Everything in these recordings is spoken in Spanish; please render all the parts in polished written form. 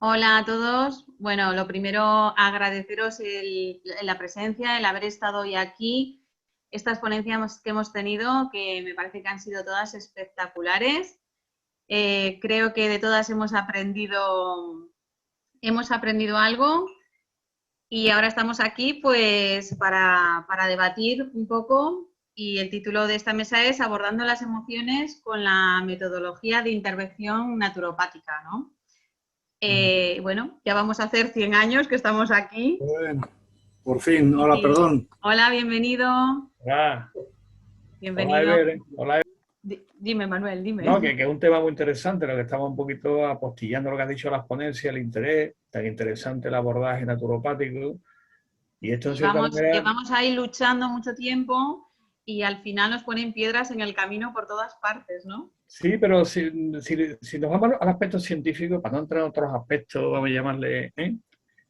Hola a todos. Bueno, lo primero, agradeceros la presencia, el haber estado hoy aquí. Estas ponencias que hemos tenido, que me parece que han sido todas espectaculares. Creo que de todas hemos aprendido algo y ahora estamos aquí pues para debatir un poco, y el título de esta mesa es Abordando las emociones con la metodología de intervención naturopática, ¿no? Bueno, ya vamos a hacer 100 años que estamos aquí. Bueno, por fin, hola, Y, perdón. hola, bienvenido. Hola, hola Bienvenido. Ever, hola Ever. Dime, Manuel, dime. No, que es un tema muy interesante, lo que estamos un poquito apostillando lo que has dicho de las ponencias, el interés, tan interesante el abordaje naturopático, y esto en cierta manera, Llevamos ahí luchando mucho tiempo y al final nos ponen piedras en el camino por todas partes, ¿no? sí, pero si nos vamos al aspecto científico, para no entrar en otros aspectos, vamos a llamarle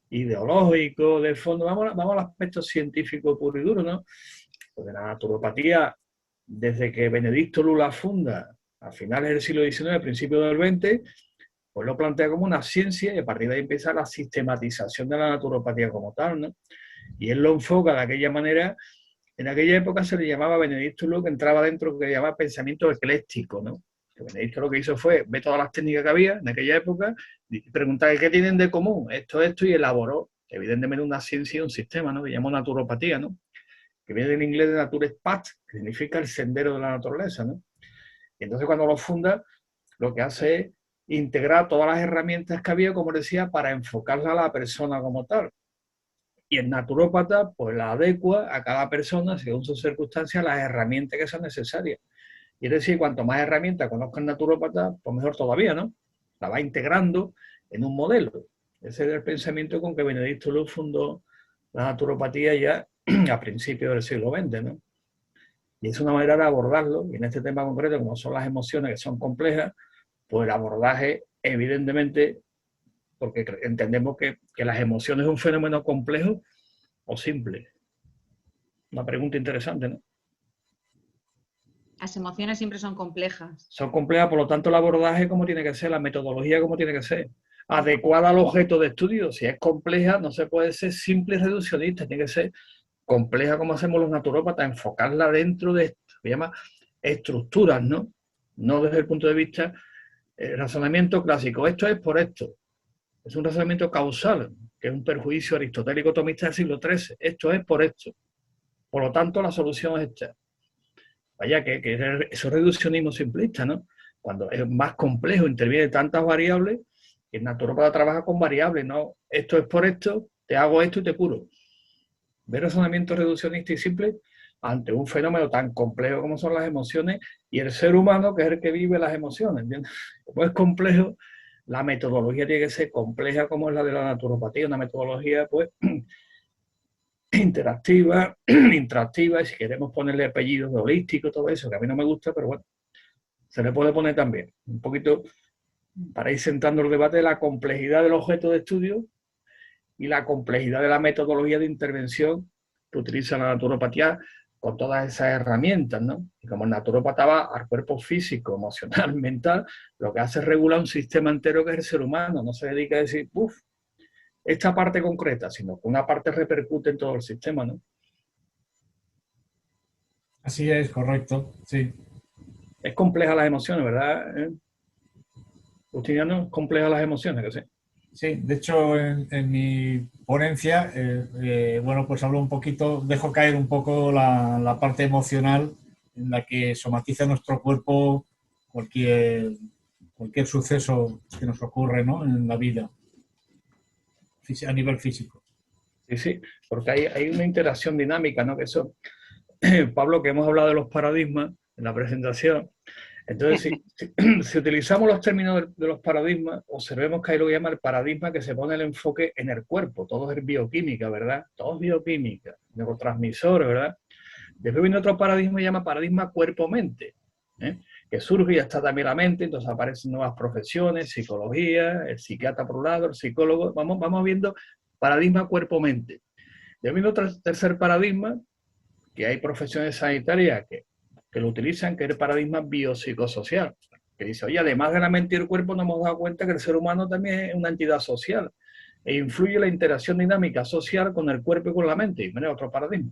ideológico, de fondo, vamos al aspecto científico puro y duro, ¿no? Porque la naturopatía, desde que Benedicto Lula funda a finales del siglo XIX, principios del XX, pues lo plantea como una ciencia y a partir de ahí empieza la sistematización de la naturopatía como tal, ¿no? Y él lo enfoca de aquella manera. En aquella época se le llamaba Benedicto Lula, que entraba dentro de lo que se llamaba pensamiento ecléctico, ¿no? Que Benedicto lo que hizo fue ver todas las técnicas que había en aquella época y preguntar qué tienen de común, esto, y elaboró, evidentemente, una ciencia y un sistema, ¿no? Que llamó naturopatía, ¿no? Que viene del inglés de Nature Path, que significa el sendero de la naturaleza, ¿no? Y entonces cuando lo funda, lo que hace es integrar todas las herramientas que había, como decía, para enfocarla a la persona como tal. Y el naturópata, pues la adecua a cada persona, según sus circunstancias, las herramientas que son necesarias. Y es decir, cuanto más herramientas conozca el naturópata, pues mejor todavía, ¿no? La va integrando en un modelo. Ese es el pensamiento con que Benedicto Luz fundó la naturopatía ya a principios del siglo XX, ¿no? Y es una manera de abordarlo, y en este tema concreto, como son las emociones que son complejas, pues el abordaje, evidentemente, porque entendemos que las emociones es un fenómeno complejo o simple. Una pregunta interesante, ¿no? Las emociones siempre son complejas. Son complejas, por lo tanto, el abordaje como tiene que ser, la metodología como tiene que ser, adecuada al objeto de estudio. Si es compleja, no se puede ser simple y reduccionista, tiene que ser compleja como hacemos los naturópatas, enfocarla dentro de esto, se llama estructuras, ¿no? No desde el punto de vista razonamiento clásico. Esto es por esto. Es un razonamiento causal, que es un perjuicio aristotélico tomista del siglo XIII. Esto es por esto. Por lo tanto, la solución es esta. Vaya, que eso es reduccionismo simplista, ¿no? Cuando es más complejo, interviene tantas variables, el naturópata trabaja con variables, ¿no? Esto es por esto, te hago esto y te curo. Ver razonamiento reduccionista y simple ante un fenómeno tan complejo como son las emociones y el ser humano, que es el que vive las emociones, ¿entiendes? Como es complejo, la metodología tiene que ser compleja como es la de la naturopatía, una metodología, pues, interactiva, interactiva, y si queremos ponerle apellidos de holístico, todo eso, que a mí no me gusta, pero bueno, se le puede poner también. Un poquito para ir centrando el debate de la complejidad del objeto de estudio y la complejidad de la metodología de intervención que utiliza la naturopatía con todas esas herramientas, ¿no? Y como el naturópata va al cuerpo físico, emocional, mental, lo que hace es regular un sistema entero que es el ser humano, no se dedica a decir, uff, esta parte concreta, sino que una parte repercute en todo el sistema, ¿no? Así es, correcto, sí. Es compleja las emociones, ¿verdad? Justiniano, es compleja las emociones, que sí. Sí, de hecho, en mi ponencia, bueno, pues hablo un poquito, dejo caer un poco la parte emocional en la que somatiza nuestro cuerpo cualquier, cualquier suceso que nos ocurre, ¿no? En la vida, a nivel físico. Sí, sí, porque hay una interacción dinámica, ¿no? Que eso, Pablo, que hemos hablado de los paradigmas en la presentación. Entonces, si utilizamos los términos de los paradigmas, observemos que hay lo que llama el paradigma, que se pone el enfoque en el cuerpo. Todo es bioquímica, ¿verdad? Todo es bioquímica, neurotransmisores, ¿verdad? Después viene otro paradigma que se llama paradigma cuerpo-mente, ¿eh? Que surge y ya está también la mente, entonces aparecen nuevas profesiones, psicología, el psiquiatra por un lado, el psicólogo, vamos viendo paradigma cuerpo-mente. Después viene otro tercer paradigma, que hay profesiones sanitarias que lo utilizan, que es el paradigma biopsicosocial, Que dice, oye, además de la mente y el cuerpo, nos hemos dado cuenta que el ser humano también es una entidad social e influye la interacción dinámica social con el cuerpo y con la mente. Y viene otro paradigma.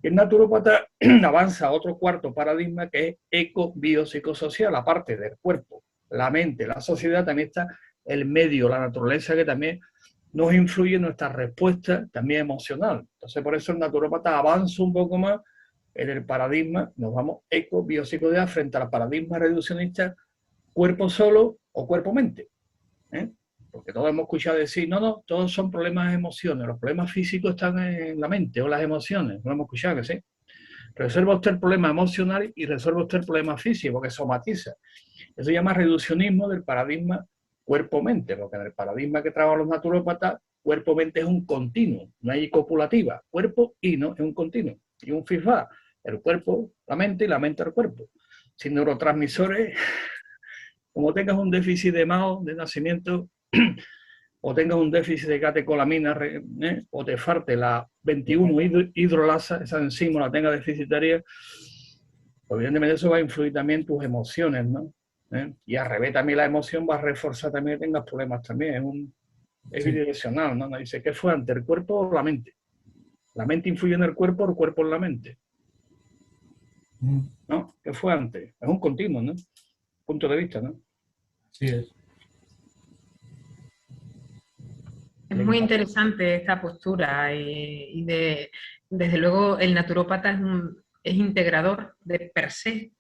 Y el naturópata avanza a otro cuarto paradigma que es eco-biopsicosocial, aparte del cuerpo, la mente, la sociedad, también está el medio, la naturaleza, que también nos influye en nuestra respuesta también emocional. Entonces, por eso el naturópata avanza un poco más en el paradigma, nos vamos eco-biopsicosocial frente al paradigma reduccionista, cuerpo solo o cuerpo-mente. Porque todos hemos escuchado decir, no, todos son problemas de emociones, los problemas físicos están en la mente o las emociones, no hemos escuchado que sí. Resuelva usted el problema emocional y resuelva usted el problema físico, que somatiza. Eso se llama reduccionismo del paradigma cuerpo-mente, porque en el paradigma que trabajan los naturópatas, cuerpo-mente es un continuo, no hay copulativa, cuerpo y no, es un continuo, y un feedback, el cuerpo, la mente y la mente al cuerpo. Sin neurotransmisores, como tengas un déficit de MAO de nacimiento, o tengas un déficit de catecolamina, o te falte la 21 hidrolasa, esa enzima la tenga deficitaria, evidentemente eso va a influir también en tus emociones, ¿no? Y al revés también la emoción va a reforzar también que tengas problemas también, es bidireccional, ¿no? Dice, ¿qué fue antes, el cuerpo o la mente? ¿La mente influye en el cuerpo en la mente? ¿No? ¿Qué fue antes? Es un continuo, ¿no? Punto de vista, ¿no? Sí es. Es muy interesante esta postura desde luego el naturópata es integrador de per se,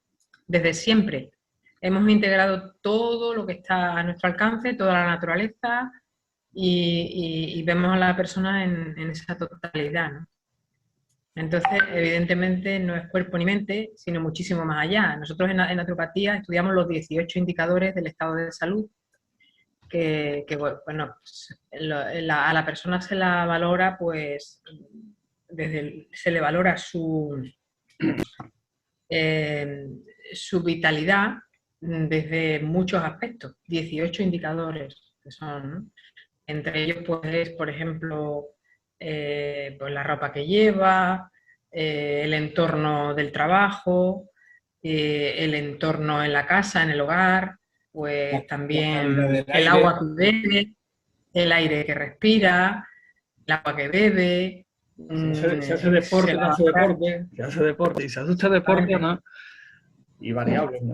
desde siempre. Hemos integrado todo lo que está a nuestro alcance, toda la naturaleza y vemos a la persona en esa totalidad, ¿no? Entonces, evidentemente, no es cuerpo ni mente, sino muchísimo más allá. Nosotros en naturopatía estudiamos los 18 indicadores del estado de salud, que bueno, a la persona se la valora, pues, se le valora su vitalidad desde muchos aspectos, 18 indicadores que son, ¿no? Entre ellos, pues, por ejemplo, pues la ropa que lleva, el entorno del trabajo, el entorno en la casa, en el hogar, pues también el agua que bebe, el aire que respira, el agua que bebe. Se hace deporte, no hace deporte, se hace deporte y se hace deporte, ¿no? Y variables, ¿no?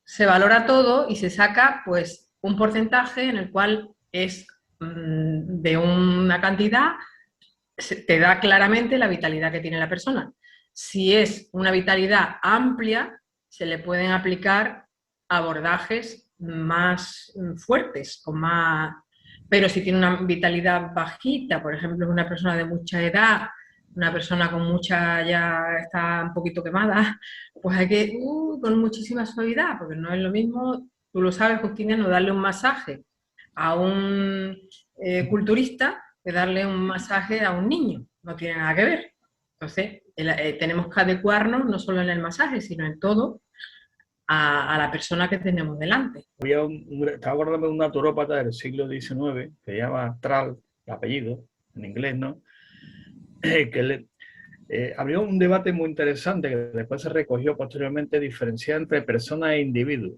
Se valora todo y se saca, pues, un porcentaje en el cual es de una cantidad, te da claramente la vitalidad que tiene la persona. Si es una vitalidad amplia, se le pueden aplicar abordajes más fuertes, pero si tiene una vitalidad bajita, por ejemplo, es una persona de mucha edad, una persona con mucha, ya está un poquito quemada, pues hay que, con muchísima suavidad, porque no es lo mismo, tú lo sabes, Justiniano, darle un masaje a un culturista que darle un masaje a un niño, no tiene nada que ver. Entonces, tenemos que adecuarnos no solo en el masaje, sino en todo a la persona que tenemos delante. Estaba acordando de un naturópata del siglo XIX, que se llama Tral, el apellido, en inglés, ¿no? Que abrió un debate muy interesante que después se recogió posteriormente, diferenciar entre persona e individuo.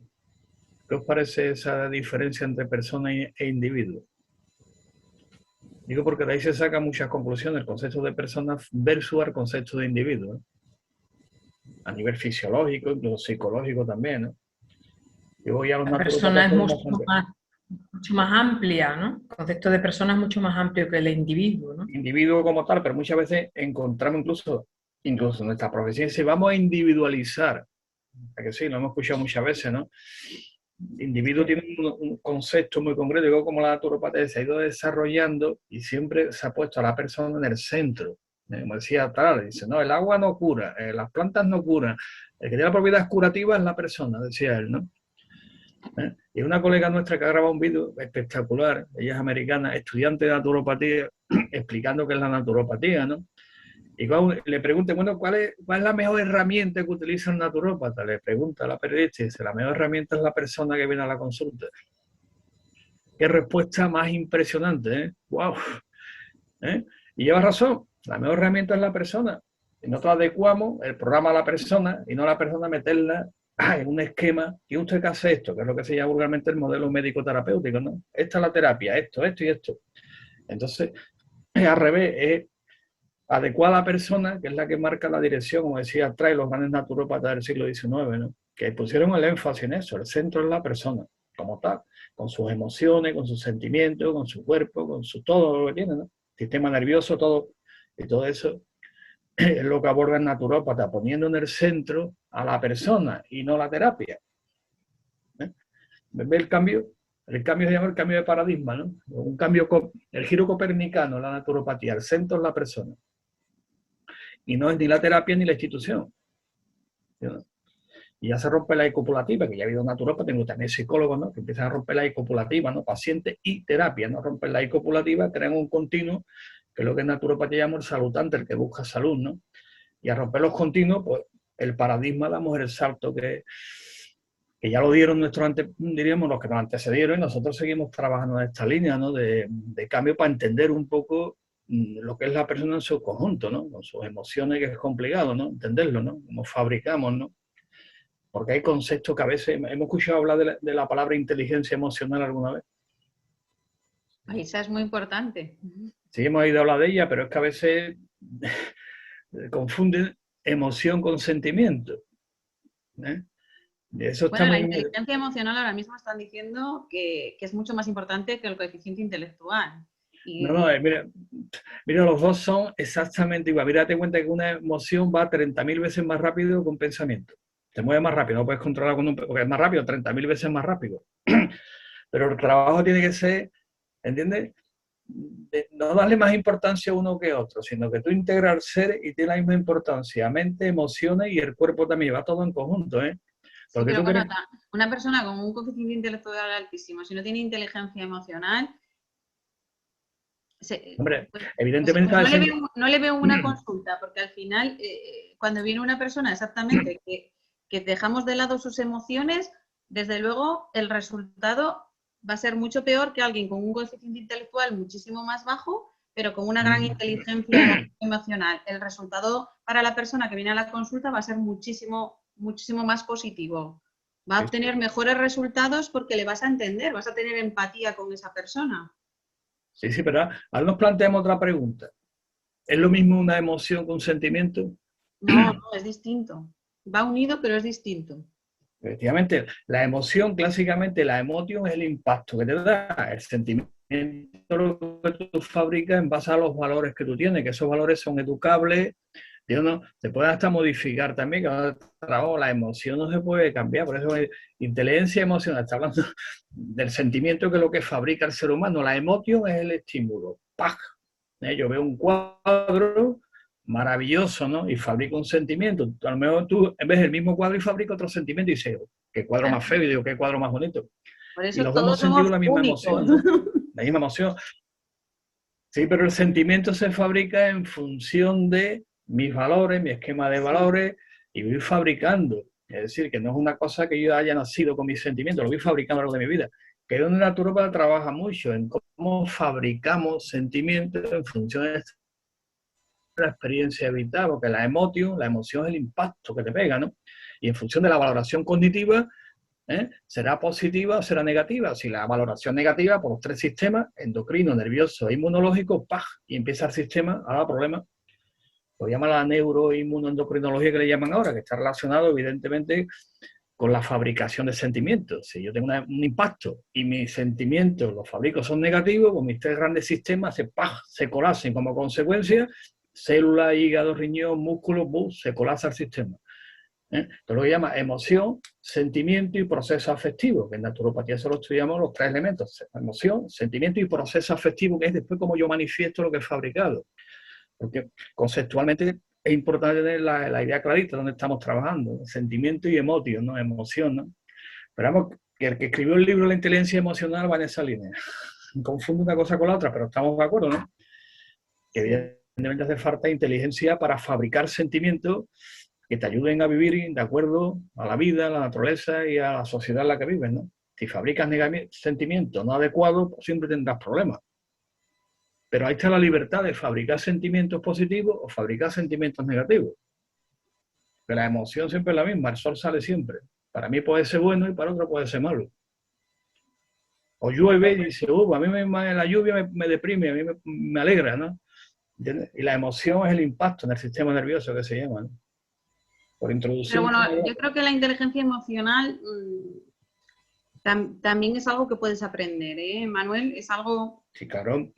¿Qué os parece esa diferencia entre persona e individuo? Digo porque de ahí se sacan muchas conclusiones, el concepto de persona versus el concepto de individuo, ¿no? A nivel fisiológico, incluso psicológico también, ¿no? La persona es mucho más amplia, ¿no? El concepto de persona es mucho más amplio que el individuo, ¿no? Individuo como tal, pero muchas veces encontramos incluso en nuestra profesión, si vamos a individualizar, que sí, lo hemos escuchado muchas veces, ¿no? Individuo tiene un concepto muy concreto, digo, como la naturopatía se ha ido desarrollando y siempre se ha puesto a la persona en el centro. Como decía Tal, dice, no, el agua no cura, las plantas no curan, el que tiene la propiedad curativa es la persona, decía él, ¿no? Y una colega nuestra que ha grabado un vídeo espectacular, ella es americana, estudiante de naturopatía, explicando qué es la naturopatía, ¿no? Y cuando le pregunté, bueno, ¿cuál es la mejor herramienta que utiliza el naturópata? Le pregunta a la periodista y dice, la mejor herramienta es la persona que viene a la consulta. Qué respuesta más impresionante, ¿eh? ¡Wow! Y lleva razón, la mejor herramienta es la persona. Y nosotros adecuamos el programa a la persona y no la persona meterla en un esquema, tiene usted que hacer esto, que es lo que se llama vulgarmente el modelo médico-terapéutico, ¿no? Esta es la terapia, esto y esto. Entonces, al revés, es adecuar a la persona, que es la que marca la dirección, como decía trae los grandes naturópatas del siglo XIX, ¿no? Que pusieron el énfasis en eso, el centro es la persona, como tal, con sus emociones, con sus sentimientos, con su cuerpo, con su todo lo que tiene, ¿no? Sistema nervioso, todo, y todo eso es lo que aborda el naturópata, poniendo en el centro a la persona y no la terapia. ¿Ve el cambio? El cambio se llama el cambio de paradigma, ¿no? Un cambio, el giro copernicano, la naturopatía, el centro es la persona. Y no es ni la terapia ni la institución. ¿No? Y ya se rompe la copulativa, que ya ha habido naturópatas, tengo también psicólogos, ¿no? Que empiezan a romper la copulativa, ¿no? Paciente y terapia, ¿no? Rompen la copulativa, crean un continuo, que es lo que en naturopatía llamamos el salutante, el que busca salud, ¿no? Y a romper los continuos, pues el paradigma damos el salto que ya lo dieron nuestros diríamos los que nos antecedieron, y nosotros seguimos trabajando en esta línea, ¿no? de cambio para entender un poco lo que es la persona en su conjunto, ¿no? Con sus emociones, que es complicado, ¿no? Entenderlo, ¿no? Cómo fabricamos, ¿no? Porque hay conceptos que a veces hemos escuchado hablar de la palabra inteligencia emocional alguna vez. Esa es muy importante. Sí, hemos oído hablar de ella, pero es que a veces confunden emoción con sentimiento. Eso Bueno, la está inteligencia emocional ahora mismo están diciendo que es mucho más importante que el coeficiente intelectual. No, mira, los dos son exactamente igual. Mira, date cuenta que una emoción va 30.000 veces más rápido que un pensamiento. Te mueve más rápido, no puedes controlar porque es más rápido, 30.000 veces más rápido. Pero el trabajo tiene que ser, ¿entiendes? No darle más importancia a uno que a otro, sino que tú integras el ser y tiene la misma importancia. Mente, emociones y el cuerpo también, va todo en conjunto, ¿eh? Sí, pero bueno, una persona con un coeficiente intelectual altísimo, si no tiene inteligencia emocional, hombre, evidentemente pues no le veo una consulta, porque al final, cuando viene una persona exactamente que dejamos de lado sus emociones, desde luego el resultado va a ser mucho peor que alguien con un coeficiente intelectual muchísimo más bajo, pero con una gran inteligencia emocional. El resultado para la persona que viene a la consulta va a ser muchísimo más positivo. Va a obtener mejores resultados porque le vas a entender, vas a tener empatía con esa persona. Sí, pero ahora nos planteamos otra pregunta. ¿Es lo mismo una emoción que un sentimiento? No, es distinto. Va unido, pero es distinto. Efectivamente, la emoción, clásicamente, la emoción es el impacto que te da, el sentimiento, lo que tú fabricas en base a los valores que tú tienes, que esos valores son educables, ¿no? Se puede hasta modificar también, que la emoción no se puede cambiar, por eso inteligencia emocional, está hablando del sentimiento, que es lo que fabrica el ser humano. La emoción es el estímulo. ¡Pah! Yo veo un cuadro maravilloso, ¿no? Y fabrico un sentimiento. A lo mejor tú ves el mismo cuadro y fabrica otro sentimiento y dices, qué cuadro más feo, y digo, qué cuadro más bonito. Por eso y los dos hemos sentido la misma emoción, ¿no? La misma emoción. Sí, pero el sentimiento se fabrica en función de mis valores, mi esquema de valores, y voy fabricando. Es decir, que no es una cosa que yo haya nacido con mis sentimientos, lo voy fabricando a lo largo de mi vida. Que es donde la naturópata trabaja mucho, en cómo fabricamos sentimientos en función de la experiencia vital, porque la emoción es el impacto que te pega, ¿no? Y en función de la valoración cognitiva, ¿será positiva o será negativa? Si la valoración negativa, por los tres sistemas, endocrino, nervioso e inmunológico, ¡pah! Y empieza el sistema a dar problemas. Lo llaman la neuroinmunoendocrinología, que le llaman ahora, que está relacionado evidentemente con la fabricación de sentimientos. Si yo tengo un impacto y mis sentimientos los fabrico son negativos, pues mis tres grandes sistemas se colapsan como consecuencia, célula, hígado, riñón, músculo, se colapsa el sistema. Entonces lo que llama emoción, sentimiento y proceso afectivo, que en naturopatía solo estudiamos los tres elementos: emoción, sentimiento y proceso afectivo, que es después como yo manifiesto lo que he fabricado. Porque conceptualmente es importante tener la idea clarita de dónde estamos trabajando: sentimiento y emoción, ¿no? Emoción, ¿no? Pero vamos, que el que escribió el libro La inteligencia emocional va en esa línea. Confunde una cosa con la otra, pero estamos de acuerdo, ¿no? Que evidentemente hace falta inteligencia para fabricar sentimientos que te ayuden a vivir de acuerdo a la vida, a la naturaleza y a la sociedad en la que vives, ¿no? Si fabricas sentimientos no adecuados, pues siempre tendrás problemas. Pero ahí está la libertad de fabricar sentimientos positivos o fabricar sentimientos negativos. Pero la emoción siempre es la misma, el sol sale siempre. Para mí puede ser bueno y para otro puede ser malo. O llueve y dice, a mí la lluvia me deprime, a mí me alegra, ¿no? ¿Entiendes? Y la emoción es el impacto en el sistema nervioso que se llama, ¿no? Por introducir. Pero bueno, yo creo que la inteligencia emocional también es algo que puedes aprender, ¿eh, Manuel? Es algo Sí, claro.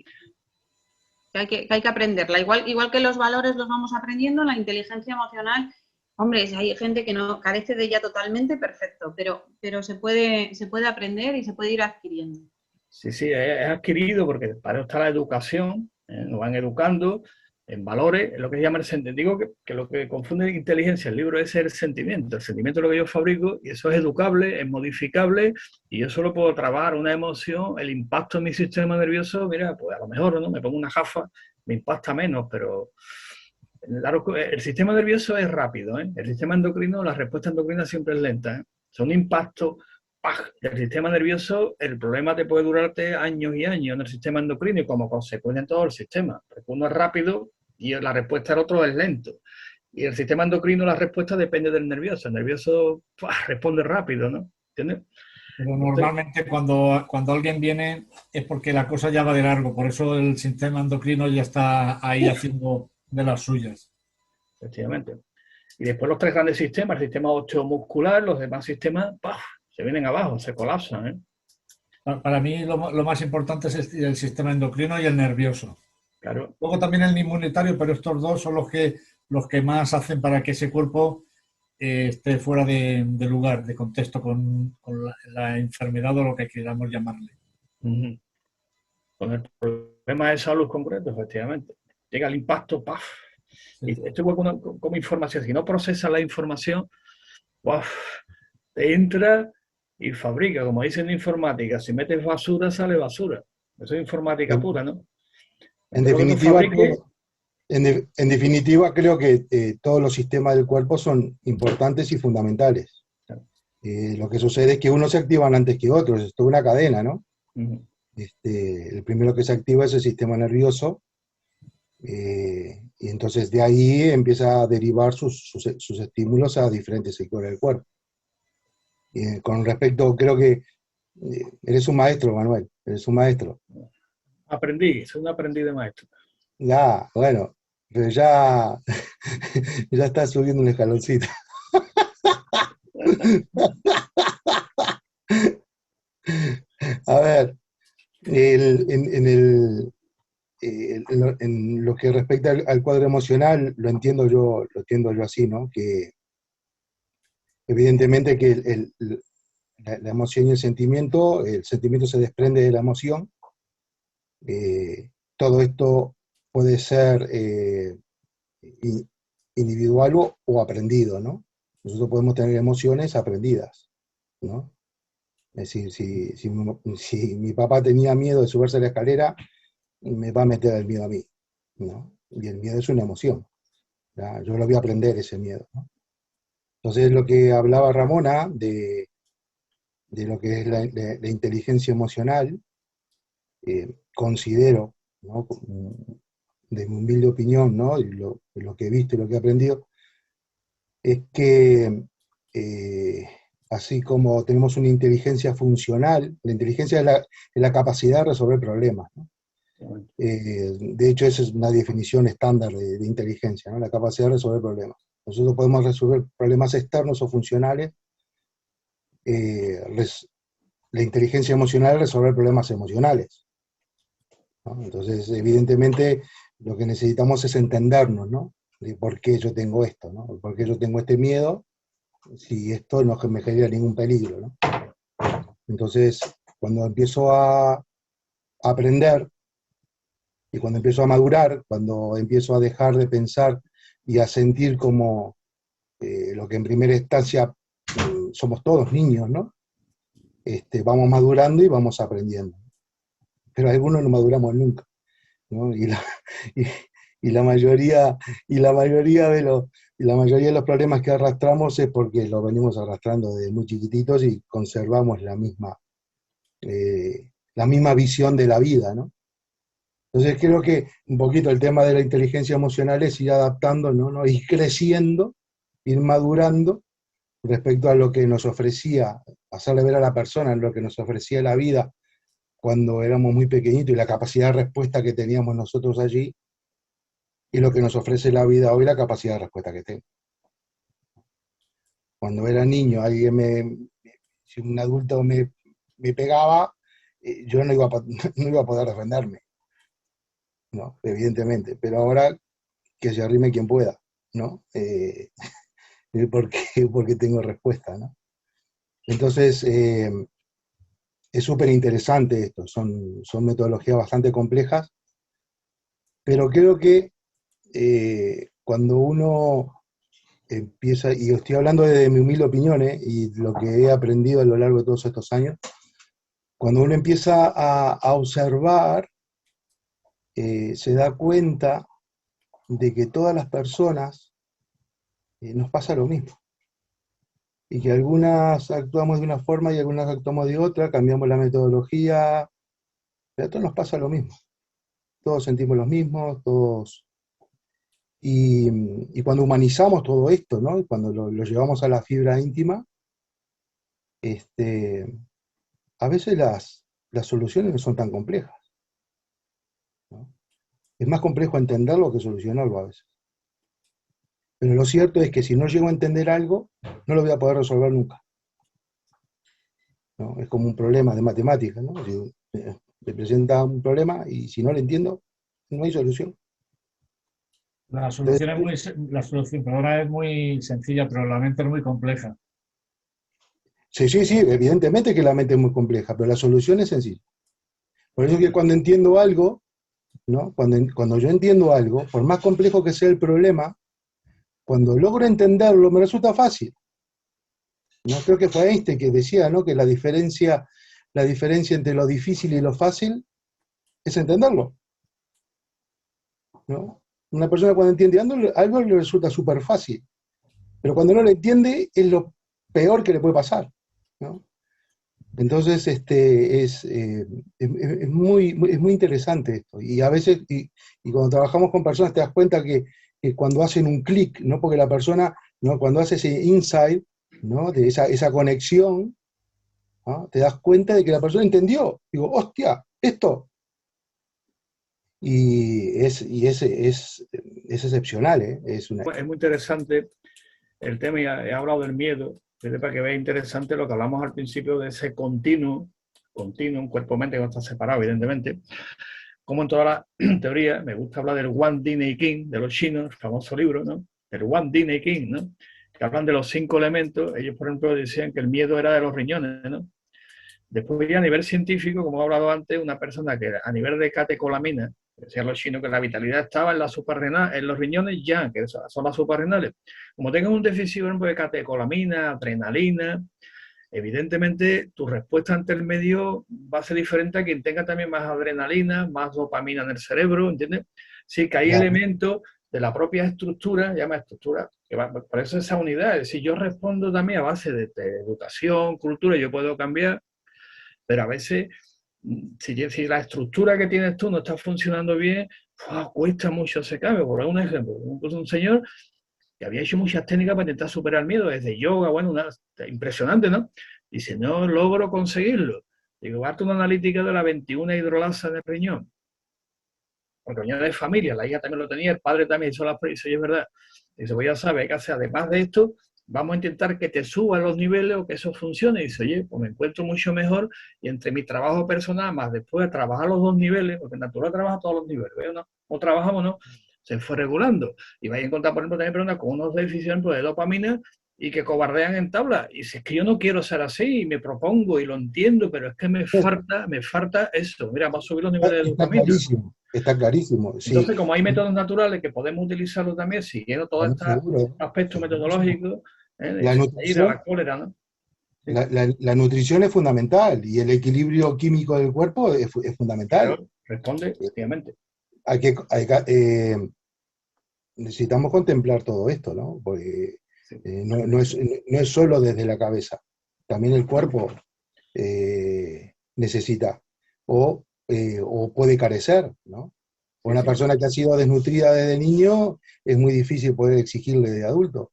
que hay que aprenderla. Igual que los valores los vamos aprendiendo, la inteligencia emocional, hombre, si hay gente que no carece de ella totalmente, perfecto, pero se puede aprender y se puede ir adquiriendo. Sí, es adquirido porque para eso está la educación, nos van educando en valores, es lo que se llama el sentimiento. Digo que lo que confunde inteligencia, el libro es el sentimiento es lo que yo fabrico y eso es educable, es modificable y yo solo puedo trabajar una emoción, el impacto en mi sistema nervioso, mira, pues a lo mejor, ¿no? Me pongo una gafa, me impacta menos, pero el sistema nervioso es rápido, ¿eh? El sistema endocrino, la respuesta endocrina siempre es lenta, ¿eh? Son impactos del sistema nervioso, el problema te puede durarte años y años en el sistema endocrino y como consecuencia en todo el sistema. Porque uno es rápido y la respuesta del otro es lento. Y el sistema endocrino, la respuesta depende del nervioso. El nervioso responde rápido, ¿no? ¿Entiendes? Pero normalmente cuando alguien viene es porque la cosa ya va de largo, por eso el sistema endocrino ya está ahí haciendo de las suyas. Efectivamente. Y después los tres grandes sistemas, el sistema osteomuscular, los demás sistemas, se vienen abajo, se colapsan, ¿eh? Para mí lo más importante es el sistema endocrino y el nervioso. Claro. Luego también el inmunitario, pero estos dos son los que más hacen para que ese cuerpo esté fuera de lugar, de contexto con la enfermedad o lo que queramos llamarle. Con el problema de salud concreto, efectivamente. Llega el impacto, ¡paf! Sí. Y esto igual como información. Si no procesas la información, ¡paf! Te entra y fabrica, como dicen en informática, si metes basura, sale basura. Eso es informática pura, ¿no? En definitiva, creo que todos los sistemas del cuerpo son importantes y fundamentales. Lo que sucede es que unos se activan antes que otros, es toda una cadena, ¿no? El primero que se activa es el sistema nervioso, y entonces de ahí empieza a derivar sus estímulos a diferentes sectores del cuerpo. Con respecto, creo que eres un maestro, Manuel, eres un maestro. Soy un aprendiz de maestro. Ya, bueno, pero ya está subiendo un escaloncito. A ver, en lo que respecta al cuadro emocional, lo entiendo yo así, ¿no? Que evidentemente que la emoción y el sentimiento se desprende de la emoción. Todo esto puede ser individual o aprendido, ¿no? Nosotros podemos tener emociones aprendidas, ¿no? Es decir, si mi papá tenía miedo de subirse a la escalera, me va a meter el miedo a mí, ¿no? Y el miedo es una emoción, ¿ya? Yo lo voy a aprender ese miedo, ¿no? Entonces, lo que hablaba Ramona de lo que es la inteligencia emocional, considero, ¿no? De mi humilde opinión, ¿no? Y lo que he visto y lo que he aprendido, es que así como tenemos una inteligencia funcional, la inteligencia es la capacidad de resolver problemas, ¿no? De hecho, esa es una definición estándar de inteligencia, ¿no? La capacidad de resolver problemas. Nosotros podemos resolver problemas externos o funcionales. La inteligencia emocional es resolver problemas emocionales, ¿no? Entonces, evidentemente, lo que necesitamos es entendernos, ¿no? De por qué yo tengo esto, ¿no? Por qué yo tengo este miedo, si esto no me genera ningún peligro, ¿no? Entonces, cuando empiezo a aprender, y cuando empiezo a madurar, cuando empiezo a dejar de pensar y a sentir como lo que en primera instancia somos todos niños, ¿no? Vamos madurando y vamos aprendiendo. Pero algunos no maduramos nunca, ¿no? Y la mayoría de los problemas que arrastramos es porque los venimos arrastrando desde muy chiquititos y conservamos la misma visión de la vida, ¿no? Entonces creo que un poquito el tema de la inteligencia emocional es ir adaptando, ¿no? Ir creciendo, ir madurando respecto a lo que nos ofrecía, hacerle ver a la persona lo que nos ofrecía la vida cuando éramos muy pequeñitos y la capacidad de respuesta que teníamos nosotros allí, y lo que nos ofrece la vida hoy, la capacidad de respuesta que tengo. Cuando era niño, si un adulto me pegaba, yo no iba a poder defenderme, ¿no? Evidentemente, pero ahora que se arrime quien pueda, ¿no? Porque tengo respuesta, ¿no? Entonces, es súper interesante esto, son metodologías bastante complejas, pero creo que cuando uno empieza, y estoy hablando de mi humilde opinión, y lo que he aprendido a lo largo de todos estos años, cuando uno empieza a observar, se da cuenta de que todas las personas nos pasa lo mismo. Y que algunas actuamos de una forma y algunas actuamos de otra, cambiamos la metodología, pero a todos nos pasa lo mismo. Todos sentimos lo mismo, todos. Y cuando humanizamos todo esto, ¿no? Y cuando lo llevamos a la fibra íntima, a veces las soluciones no son tan complejas, ¿no? Es más complejo entenderlo que solucionarlo a veces. Pero lo cierto es que si no llego a entender algo, no lo voy a poder resolver nunca, ¿no? Es como un problema de matemáticas, ¿no? Si me presenta un problema y si no lo entiendo, no hay solución. La solución perdona, es muy sencilla, pero la mente es muy compleja. Sí, evidentemente que la mente es muy compleja, pero la solución es sencilla. Por eso es que cuando entiendo algo, ¿no? Cuando yo entiendo algo, por más complejo que sea el problema, cuando logro entenderlo, me resulta fácil. ¿No? Creo que fue Einstein que decía, ¿no? Que la diferencia entre lo difícil y lo fácil es entenderlo, ¿no? Una persona cuando entiende algo le resulta súper fácil, pero cuando no lo entiende es lo peor que le puede pasar, ¿no? Entonces, es muy interesante esto. Y a veces, y cuando trabajamos con personas, te das cuenta que cuando hacen un clic, ¿no? Porque la persona, ¿no? Cuando hace ese insight, ¿no? De esa conexión, ¿no? Te das cuenta de que la persona entendió. Digo, hostia, esto. Y es excepcional, ¿eh? Es muy interesante el tema, y he hablado del miedo, para que veáis interesante lo que hablamos al principio de ese continuum, cuerpo-mente, que no está separado, evidentemente. Como en toda la teoría, me gusta hablar del One Dinei King, de los chinos, el famoso libro, ¿no? El One Dinei King, ¿no? Que hablan de los 5 elementos. Ellos, por ejemplo, decían que el miedo era de los riñones, ¿no? Después, ya a nivel científico, como he hablado antes, una persona que a nivel de catecolamina, decían los chinos que la vitalidad estaba en la suprarrenal, en los riñones ya, que son las suprarrenales. Como tengan un déficit, por ejemplo, de catecolamina, adrenalina, evidentemente tu respuesta ante el medio va a ser diferente a quien tenga también más adrenalina, más dopamina en el cerebro, ¿entiendes? Sí, que hay elementos de la propia estructura, llama estructura, que va, por eso esa unidad, es decir, yo respondo también a base de educación, cultura, yo puedo cambiar, pero a veces, si la estructura que tienes tú no está funcionando bien, cuesta mucho ese cambio. Por un ejemplo, un señor que había hecho muchas técnicas para intentar superar el miedo, desde yoga, bueno, impresionante, ¿no? Dice, no logro conseguirlo. Digo, hazte una analítica de la 21 hidrolasa en el riñón. Porque riñón de familia, la hija también lo tenía, el padre también hizo la prueba, y es verdad. Dice, pues ya sabes, que hacer, además de esto, vamos a intentar que te suban los niveles o que eso funcione. Y dice, oye, pues me encuentro mucho mejor, y entre mi trabajo personal, más después de trabajar los 2 niveles, porque en natural trabaja todos los niveles, ¿ves? No trabajamos, ¿no? Se fue regulando. Y vais a encontrar, por ejemplo, también personas con unos déficits de dopamina y que cobardean en tabla. Y si es que yo no quiero ser así, y me propongo y lo entiendo, pero es que me falta eso. Mira, vamos a subir los niveles de dopamina. Está clarísimo. Sí. Entonces, como hay métodos naturales que podemos utilizarlo también, siguiendo todo este aspecto metodológico, la nutrición, la cólera, ¿no? Sí. La nutrición es fundamental y el equilibrio químico del cuerpo es fundamental. Claro, responde, efectivamente. Necesitamos contemplar todo esto, ¿no? Porque no es solo desde la cabeza, también el cuerpo necesita o puede carecer, ¿no? Una persona que ha sido desnutrida desde niño es muy difícil poder exigirle de adulto.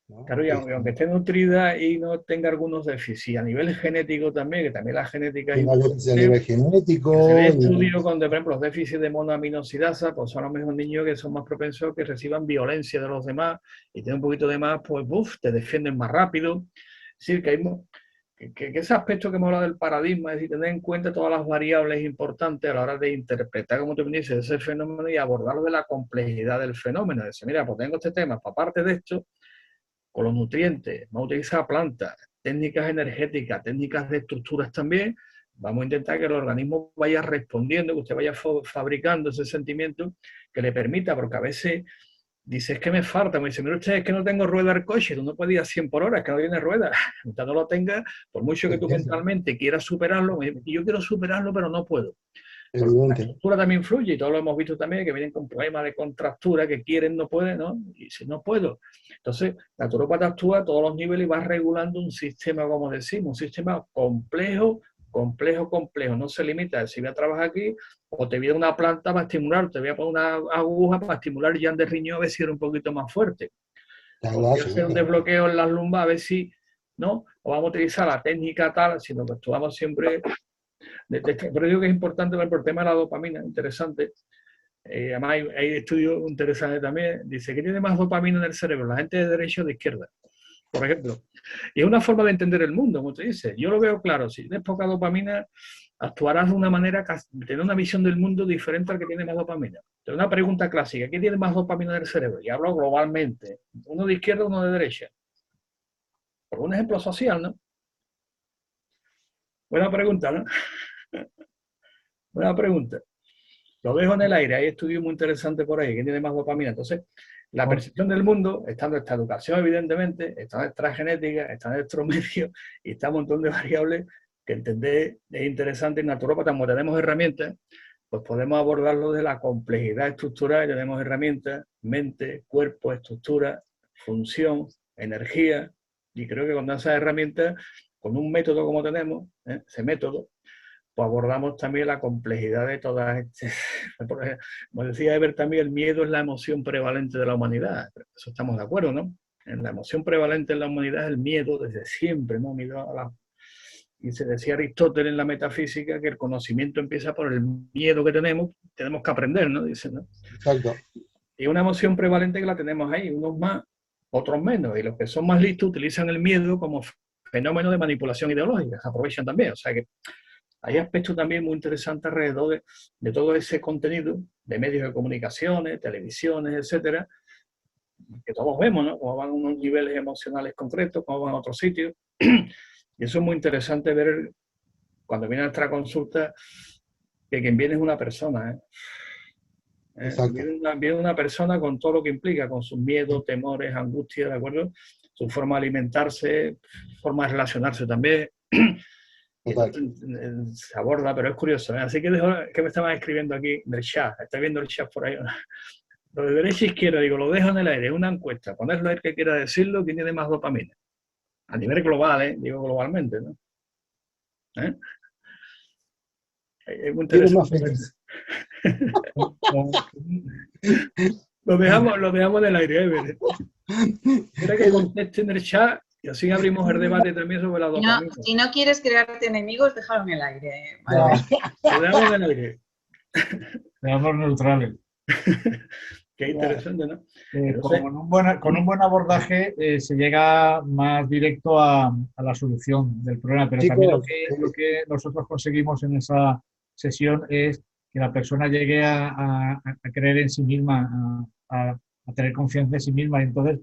¿no? Claro, y aunque esté nutrida y no tenga algunos déficits, a nivel genético también, que también la genética es Tiene importante. a nivel Que se genético, ve estudio con, por ejemplo, los déficits de monoaminosidasa, pues son a lo mejor niños que son más propensos a que reciban violencia de los demás y tienen un poquito de más, pues, te defienden más rápido. Es decir, que ese aspecto que hemos hablado del paradigma, es decir, tener en cuenta todas las variables importantes a la hora de interpretar, como tú me dices, ese fenómeno y abordarlo de la complejidad del fenómeno. Es decir, mira, pues tengo este tema, pues, aparte de esto, con los nutrientes, vamos a utilizar plantas, técnicas energéticas, técnicas de estructuras también. Vamos a intentar que el organismo vaya respondiendo, que usted vaya fabricando ese sentimiento que le permita, porque a veces dice, es que me falta, me dice, mira usted, es que no tengo rueda al coche, tú no puedes ir a 100 por hora, es que no tiene rueda. Mientras no lo tengas, por mucho que tú mentalmente quieras superarlo, y yo quiero superarlo, pero no puedo. La estructura también influye, y todos lo hemos visto también, que vienen con problemas de contractura, que quieren, no pueden, ¿no? Y si no puedo. Entonces, la naturópata actúa a todos los niveles y va regulando un sistema, como decimos, un sistema complejo, complejo. No se limita a si voy a trabajar aquí, o te voy a dar una planta para estimular, te voy a poner una aguja para estimular ya de riñón a ver si era un poquito más fuerte. O voy a hacer un desbloqueo en las lumbares a ver si, ¿no? O vamos a utilizar la técnica tal, sino que actuamos siempre. Pero digo que es importante ver por el tema de la dopamina, interesante. Además hay estudios interesantes también. Dice que tiene más dopamina en el cerebro, la gente de derecha o de izquierda, por ejemplo. Y es una forma de entender el mundo, como te dice. Yo lo veo claro, si tienes poca dopamina, actuarás de una manera, tener una visión del mundo diferente al que tiene más dopamina. Entonces, una pregunta clásica, ¿quién tiene más dopamina en el cerebro? Y hablo globalmente. ¿Uno de izquierda o uno de derecha? Por un ejemplo social, ¿no? Buena pregunta, ¿no? Buena pregunta. Lo dejo en el aire, hay estudios muy interesantes por ahí, ¿quién tiene más dopamina? Entonces, la percepción del mundo, está en nuestra educación, evidentemente, está en nuestra genética, está en nuestro medio, y está un montón de variables que entender es interesante. En naturópata, como tenemos herramientas, pues podemos abordarlo de la complejidad estructural, tenemos herramientas, mente, cuerpo, estructura, función, energía, y creo que con esas herramientas, con un método como tenemos, ese método, pues abordamos también la complejidad de todas estas. Como decía Eber, también el miedo es la emoción prevalente de la humanidad. Eso estamos de acuerdo, ¿no? En la emoción prevalente en la humanidad es el miedo desde siempre, ¿no? Y se decía Aristóteles en la metafísica que el conocimiento empieza por el miedo que tenemos que aprender, ¿no? Dice, ¿no? Exacto. Y una emoción prevalente que la tenemos ahí, unos más, otros menos. Y los que son más listos utilizan el miedo como fenómeno de manipulación ideológica, se aprovechan también. O sea que hay aspectos también muy interesantes alrededor de todo ese contenido de medios de comunicaciones, televisiones, etcétera, que todos vemos, ¿no? Cómo van a unos niveles emocionales concretos, cómo van a otros sitios. Y eso es muy interesante ver cuando viene a nuestra consulta que quien viene es una persona, ¿eh? Viene una persona con todo lo que implica, con sus miedos, temores, angustias, ¿de acuerdo? Su forma de alimentarse, forma de relacionarse también. Se aborda, pero es curioso, ¿eh? Así que dejo que me estaban escribiendo aquí del chat, está viendo el chat por ahí. Lo de derecha e izquierda, digo, lo dejo en el aire, es una encuesta, ponerlo el que quiera decirlo, ¿quién tiene más dopamina? A nivel global, digo globalmente, ¿no? Es muy interesante. Lo dejamos en el aire, ¿eh? Quiero que conteste en el chat y así abrimos el debate también sobre la dopamina. Si no quieres crearte enemigos, déjalo en el aire. ¿Vale? Lo dejamos en el aire. Seamos neutrales. Qué interesante, ¿no? Con un buen abordaje se llega más directo a la solución del problema, pero también lo que nosotros conseguimos en esa sesión es que la persona llegue a creer en sí misma, a tener confianza en sí misma. Y entonces,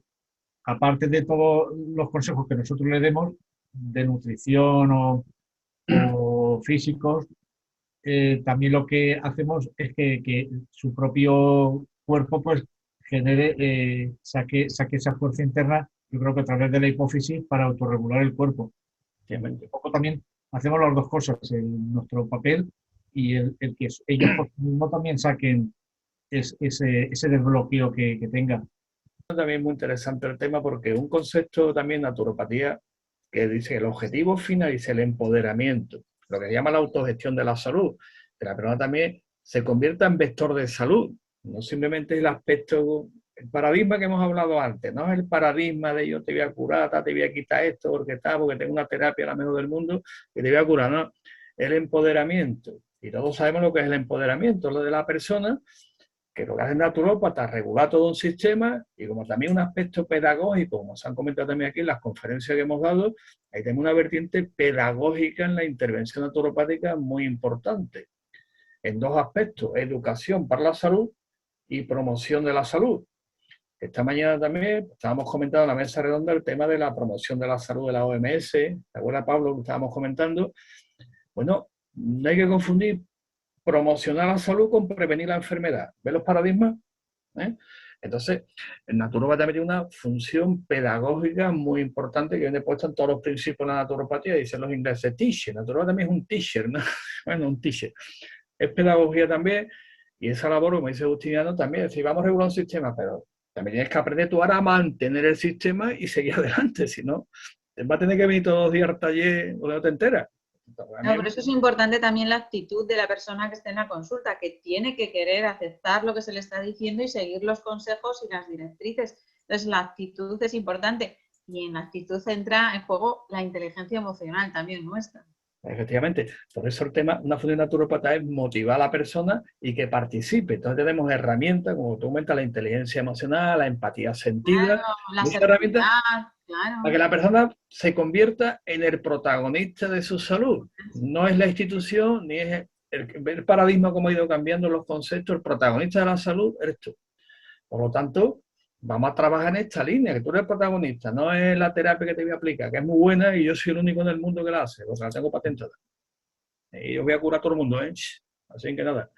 aparte de todos los consejos que nosotros le demos, de nutrición o físicos, también lo que hacemos es que su propio cuerpo pues genere, saque esa fuerza interna, yo creo que a través de la hipófisis para autorregular el cuerpo. Un poco también hacemos las dos cosas, nuestro papel y el que ellos por sí mismos también saquen ese desbloqueo que tengan. También es muy interesante el tema porque un concepto también naturopatía que dice que el objetivo final es el empoderamiento, lo que se llama la autogestión de la salud, que la persona también se convierta en vector de salud, no simplemente el aspecto el paradigma que hemos hablado antes, no es el paradigma de yo te voy a curar, te voy a quitar esto porque tengo una terapia la mejor del mundo que te voy a curar, no. El empoderamiento. Y todos sabemos lo que es el empoderamiento, lo de la persona, que lo que hace el naturópata es regular todo un sistema y como también un aspecto pedagógico, como se han comentado también aquí en las conferencias que hemos dado, ahí tenemos una vertiente pedagógica en la intervención naturopática muy importante. En dos aspectos, educación para la salud y promoción de la salud. Esta mañana también estábamos comentando en la mesa redonda el tema de la promoción de la salud de la OMS. ¿Te acuerdas, Pablo, que estábamos comentando? Bueno, no hay que confundir promocionar la salud con prevenir la enfermedad. ¿Ves los paradigmas? ¿Eh? Entonces, el naturópata también tiene una función pedagógica muy importante que viene puesta en todos los principios de la naturopatía, dicen los ingleses, teacher. El naturópata también es un teacher, ¿no? Bueno, un teacher. Es pedagogía también, y esa labor, como dice Justiniano, también, es decir, vamos a regular un sistema, pero también tienes que aprender tú ahora a mantener el sistema y seguir adelante, si no, va a tener que venir todos los días al taller o no te enteras. No, por eso es importante también la actitud de la persona que esté en la consulta, que tiene que querer aceptar lo que se le está diciendo y seguir los consejos y las directrices. Entonces, la actitud es importante y en la actitud entra en juego la inteligencia emocional también nuestra. Efectivamente, por eso el tema, una función naturópata es motivar a la persona y que participe. Entonces tenemos herramientas, como tú comentas, la inteligencia emocional, la empatía sentida, claro, la herramientas claro. para que la persona se convierta en el protagonista de su salud. No es la institución, ni es el paradigma como ha ido cambiando los conceptos, el protagonista de la salud eres tú. Por lo tanto, vamos a trabajar en esta línea, que tú eres el protagonista, no es la terapia que te voy a aplicar, que es muy buena y yo soy el único en el mundo que la hace, o sea, la tengo patentada. Y yo voy a curar a todo el mundo, ¿eh? Así que nada.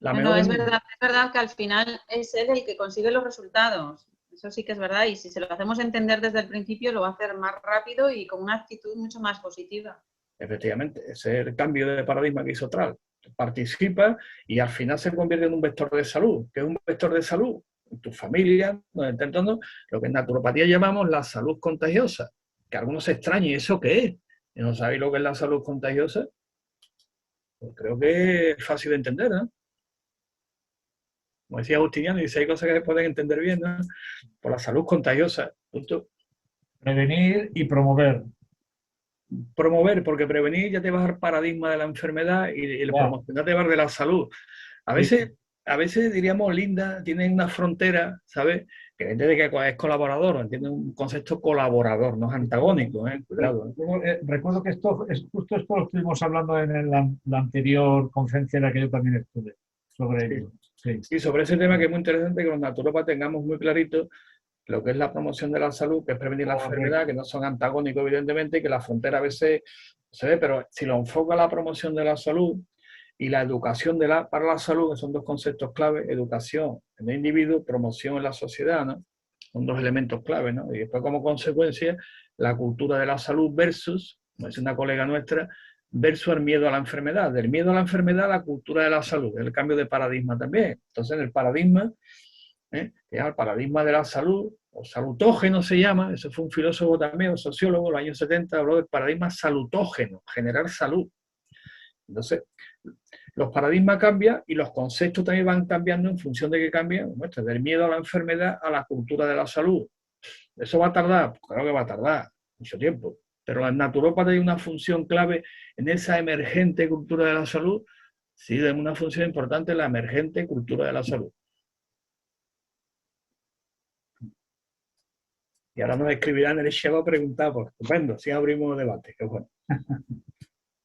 No, es verdad que al final es él el que consigue los resultados. Eso sí que es verdad y si se lo hacemos entender desde el principio lo va a hacer más rápido y con una actitud mucho más positiva. Efectivamente, ese es el cambio de paradigma que hizo Tral. Participa y al final se convierte en un vector de salud. ¿Qué es un vector de salud? En tu familia, intentando lo que en naturopatía llamamos la salud contagiosa. Que algunos se extrañen, ¿eso qué es? ¿Y no sabéis lo que es la salud contagiosa? Pues creo que es fácil de entender, ¿no? Como decía Justiniano, dice, hay cosas que se pueden entender bien, ¿no? Por la salud contagiosa. Punto. Prevenir y promover. Promover, porque prevenir ya te vas al paradigma de la enfermedad y el promocionar te va de la salud. A veces diríamos, Linda, tienen una frontera, ¿sabes? Que entiende que es colaborador, entiende un concepto colaborador, no es antagónico, ¿eh? Cuidado. Recuerdo que justo esto lo estuvimos hablando en la anterior conferencia en la que yo también estuve, sobre ello. Sí. Y sobre ese tema que es muy interesante que los naturópatas tengamos muy clarito lo que es la promoción de la salud, que es prevenir la enfermedad, que no son antagónicos evidentemente, y que la frontera a veces se ve, pero si lo enfoca la promoción de la salud y la educación para la salud, que son dos conceptos clave, educación en el individuo, promoción en la sociedad, ¿no? Son dos elementos clave, ¿no? Y después como consecuencia, la cultura de la salud versus, como dice una colega nuestra, versus el miedo a la enfermedad. Del miedo a la enfermedad a la cultura de la salud, el cambio de paradigma también. Entonces, en el paradigma, el paradigma de la salud, o salutógeno se llama, eso fue un filósofo también, un sociólogo, en los años 70, habló del paradigma salutógeno, generar salud. Entonces, los paradigmas cambian y los conceptos también van cambiando en función de que cambian, del miedo a la enfermedad a la cultura de la salud. ¿Eso va a tardar? Pues claro que va a tardar mucho tiempo, pero la naturópata tiene una función clave en esa emergente cultura de la salud, sí, de una función importante en la emergente cultura de la salud. Y ahora nos escribirán en el chat a preguntar, pues estupendo, si abrimos debate, qué bueno.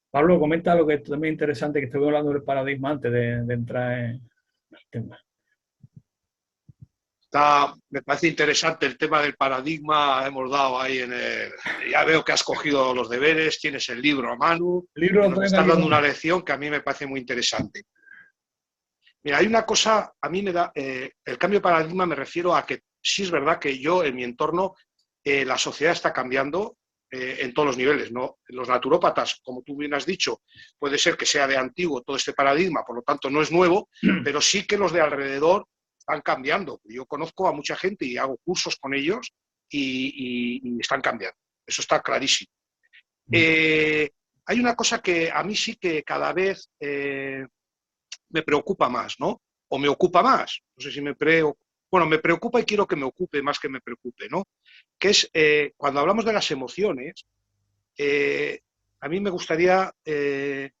Pablo, comenta lo que es también interesante, que estoy hablando del paradigma antes de entrar en el tema. Me parece interesante el tema del paradigma, hemos dado ahí ya veo que has cogido los deberes, tienes el libro a mano, nos estás dando una lección que a mí me parece muy interesante. Mira, hay una cosa, a mí me da, el cambio de paradigma me refiero a que sí es verdad que yo, en mi entorno, la sociedad está cambiando en todos los niveles, ¿no? Los naturópatas, como tú bien has dicho, puede ser que sea de antiguo todo este paradigma, por lo tanto no es nuevo, pero sí que los de alrededor están cambiando. Yo conozco a mucha gente y hago cursos con ellos y están cambiando. Eso está clarísimo. Hay una cosa que a mí sí que cada vez me preocupa más, ¿no? O me ocupa más. No sé si me preocupa bueno, me preocupa y quiero que me ocupe más que me preocupe, ¿no? Que es, cuando hablamos de las emociones, a mí me gustaría que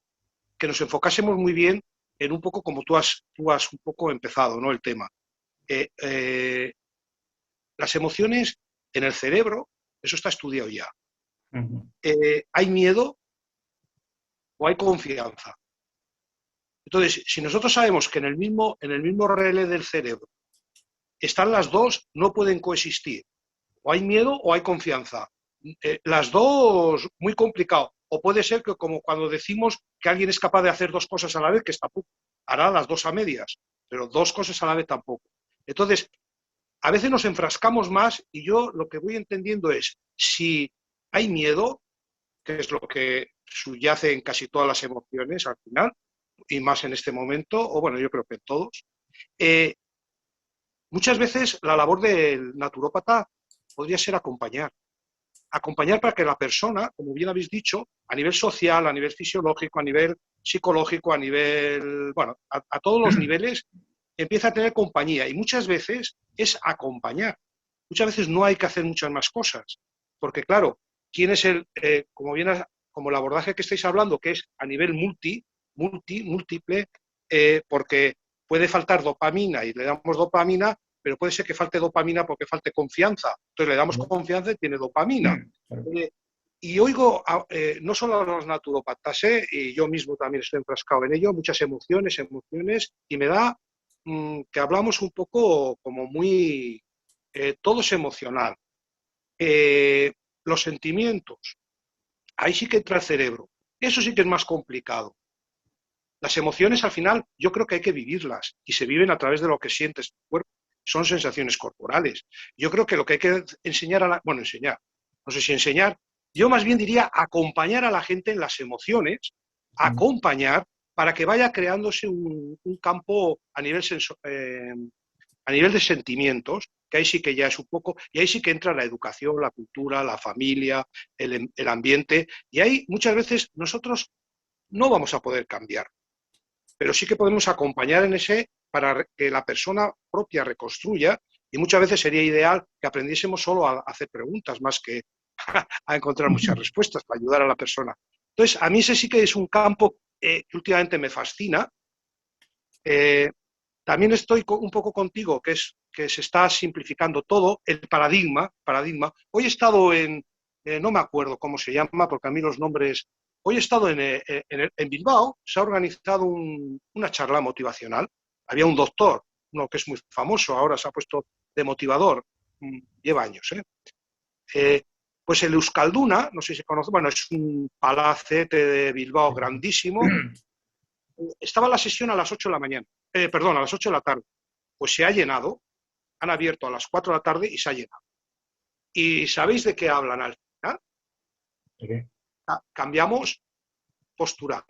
nos enfocásemos muy bien en un poco como tú has un poco empezado, ¿no? El tema. Las emociones en el cerebro, eso está estudiado ya. ¿Hay miedo o hay confianza? Entonces, si nosotros sabemos que en el mismo relé del cerebro están las dos, no pueden coexistir. O hay miedo o hay confianza. Las dos, muy complicado. O puede ser que, como cuando decimos que alguien es capaz de hacer dos cosas a la vez, que tampoco hará las dos a medias, pero dos cosas a la vez tampoco. Entonces, a veces nos enfrascamos más y yo lo que voy entendiendo es, si hay miedo, que es lo que subyace en casi todas las emociones al final, y más en este momento, o bueno, yo creo que en todos, muchas veces la labor del naturópata podría ser acompañar. Acompañar para que la persona, como bien habéis dicho, a nivel social, a nivel fisiológico, a nivel psicológico, a nivel, bueno, a todos los niveles, empieza a tener compañía. Y muchas veces es acompañar. Muchas veces no hay que hacer muchas más cosas. Porque claro, ¿quién es como el abordaje que estáis hablando, que es a nivel múltiple, porque puede faltar dopamina y le damos dopamina, pero puede ser que falte dopamina porque falte confianza. Entonces le damos confianza y tiene dopamina. Y oigo, no solo a los naturópatas, y yo mismo también estoy enfrascado en ello, muchas emociones, y me da que hablamos un poco como muy... todo es emocional. Los sentimientos, ahí sí que entra el cerebro. Eso sí que es más complicado. Las emociones, al final, yo creo que hay que vivirlas, y se viven a través de lo que sientes tu cuerpo. Son sensaciones corporales. Yo creo que lo que hay que enseñar bueno, enseñar, no sé si enseñar, yo más bien diría acompañar a la gente en las emociones, acompañar para que vaya creándose un campo a nivel de sentimientos, que ahí sí que ya es un poco, y ahí sí que entra la educación, la cultura, la familia, el ambiente, y ahí muchas veces nosotros no vamos a poder cambiar, pero sí que podemos acompañar en ese para que la persona propia reconstruya, y muchas veces sería ideal que aprendiésemos solo a hacer preguntas más que a encontrar muchas respuestas para ayudar a la persona. Entonces, a mí ese sí que es un campo que últimamente me fascina. También estoy un poco contigo, que se está simplificando todo, el paradigma. Hoy he estado no me acuerdo cómo se llama, porque a mí los nombres... Hoy he estado en Bilbao, se ha organizado una charla motivacional. Había un doctor, uno que es muy famoso, ahora se ha puesto de motivador, lleva años. Pues el Euskalduna, no sé si se conoce, bueno, es un palacete de Bilbao grandísimo. Estaba la sesión a las 8 de la mañana, perdón, a las 8 de la tarde. Pues se ha llenado, han abierto a las 4 de la tarde y se ha llenado. ¿Y sabéis de qué hablan al final? ¿Qué? Cambiamos postura.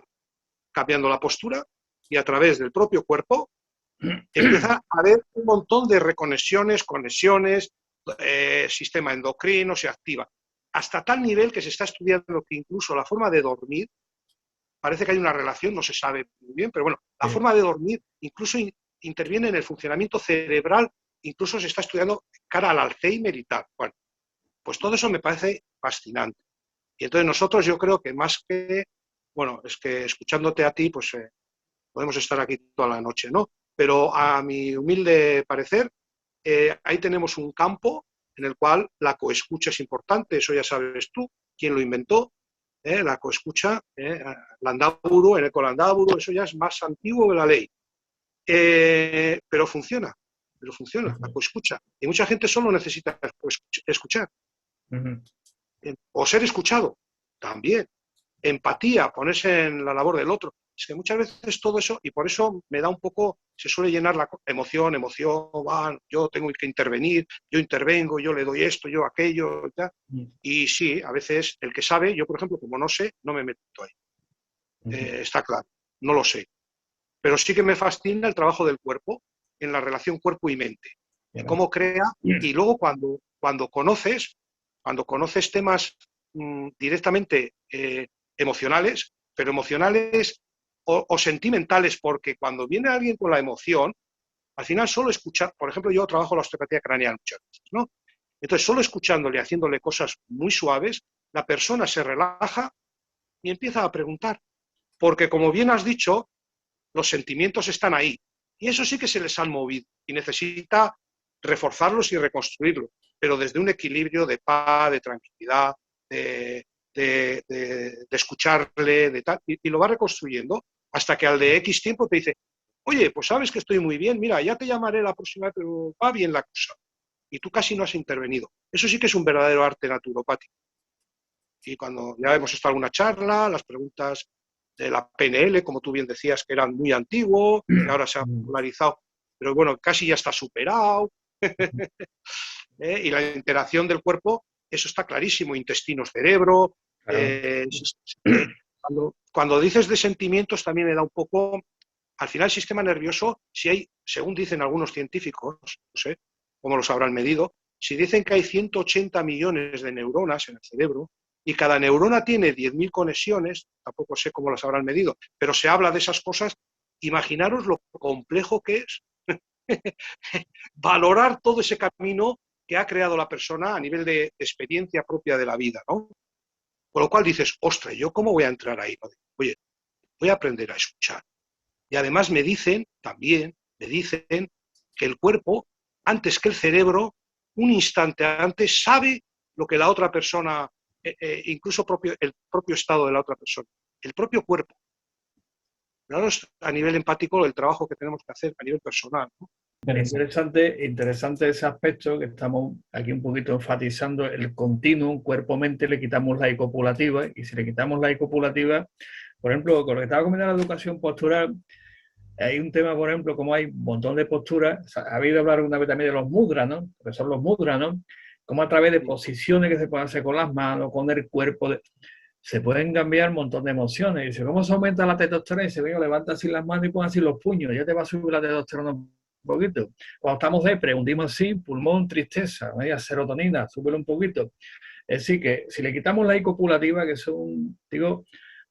Cambiando la postura y a través del propio cuerpo empieza a haber un montón de reconexiones, conexiones, sistema endocrino se activa. Hasta tal nivel que se está estudiando que incluso la forma de dormir, parece que hay una relación, no se sabe muy bien, pero bueno, la forma de dormir incluso interviene en el funcionamiento cerebral, incluso se está estudiando cara al Alzheimer y tal. Bueno, pues todo eso me parece fascinante. Y entonces nosotros yo creo que más que, bueno, es que escuchándote a ti, pues podemos estar aquí toda la noche, ¿no? Pero a mi humilde parecer, ahí tenemos un campo en el cual la coescucha es importante, eso ya sabes tú, quién lo inventó, la coescucha, Landaburu, en Ecolandaburu, eso ya es más antiguo que la ley. Pero funciona, la coescucha. Y mucha gente solo necesita escuchar. O ser escuchado, también. Empatía, ponerse en la labor del otro. Es que muchas veces todo eso, y por eso me da un poco, se suele llenar la emoción, yo tengo que intervenir, yo intervengo, yo le doy esto, yo aquello, ya. Y sí, a veces el que sabe, yo por ejemplo, como no sé, no me meto ahí. Está claro, no lo sé. Pero sí que me fascina el trabajo del cuerpo en la relación cuerpo y mente. Y cómo crea, y luego cuando conoces temas directamente emocionales, pero emocionales o sentimentales, porque cuando viene alguien con la emoción, Al final, solo escuchar, por ejemplo, yo trabajo la osteopatía craneal muchas veces, ¿no? Entonces, solo escuchándole, haciéndole cosas muy suaves, la persona se relaja y empieza a preguntar. Porque, como bien has dicho, los sentimientos están ahí. Y eso sí que se les han movido y necesita reforzarlos y reconstruirlos, pero desde un equilibrio de paz, de tranquilidad, de escucharle, de tal, y lo va reconstruyendo hasta que al de X tiempo te dice, oye, pues sabes que estoy muy bien, mira, ya te llamaré la próxima vez, pero va bien la cosa. Y tú casi no has intervenido. Eso sí que es un verdadero arte naturopático. Y cuando ya hemos estado en una charla, las preguntas de la PNL, como tú bien decías, que eran muy antiguo, que ahora se ha popularizado, pero bueno, casi ya está superado. Y la interacción del cuerpo, eso está clarísimo, intestino-cerebro. Cuando dices de sentimientos también me da un poco, al final el sistema nervioso, si hay, según dicen algunos científicos, no sé cómo los habrán medido, si dicen que hay 180 millones de neuronas en el cerebro, y cada neurona tiene 10.000 conexiones, tampoco sé cómo las habrán medido, pero se habla de esas cosas, imaginaros lo complejo que es valorar todo ese camino que ha creado la persona a nivel de experiencia propia de la vida, ¿no? Con lo cual dices, ostras, ¿yo cómo voy a entrar ahí? Oye, voy a aprender a escuchar. Y además me dicen que el cuerpo, antes que el cerebro, un instante antes, sabe lo que la otra persona, incluso el propio estado de la otra persona, el propio cuerpo. Claro, a nivel empático, el trabajo que tenemos que hacer a nivel personal, ¿no? Interesante ese aspecto que estamos aquí un poquito enfatizando, el continuum cuerpo-mente, le quitamos la copulativa, y si le quitamos la copulativa, por ejemplo, con lo que estaba comentando la educación postural, hay un tema, por ejemplo, como hay un montón de posturas, ha habido hablar una vez también de los mudras, ¿no? Que son los mudras, ¿no? Como a través de posiciones que se pueden hacer con las manos, con el cuerpo, se pueden cambiar un montón de emociones. Y dice, ¿cómo se aumenta la testosterona? Y se ve, levanta así las manos y pon así los puños, ya te va a subir la testosterona un poquito. Cuando estamos depre, hundimos así, pulmón, tristeza, media serotonina, súbelo un poquito. Es decir, que si le quitamos la copulativa, que son, digo,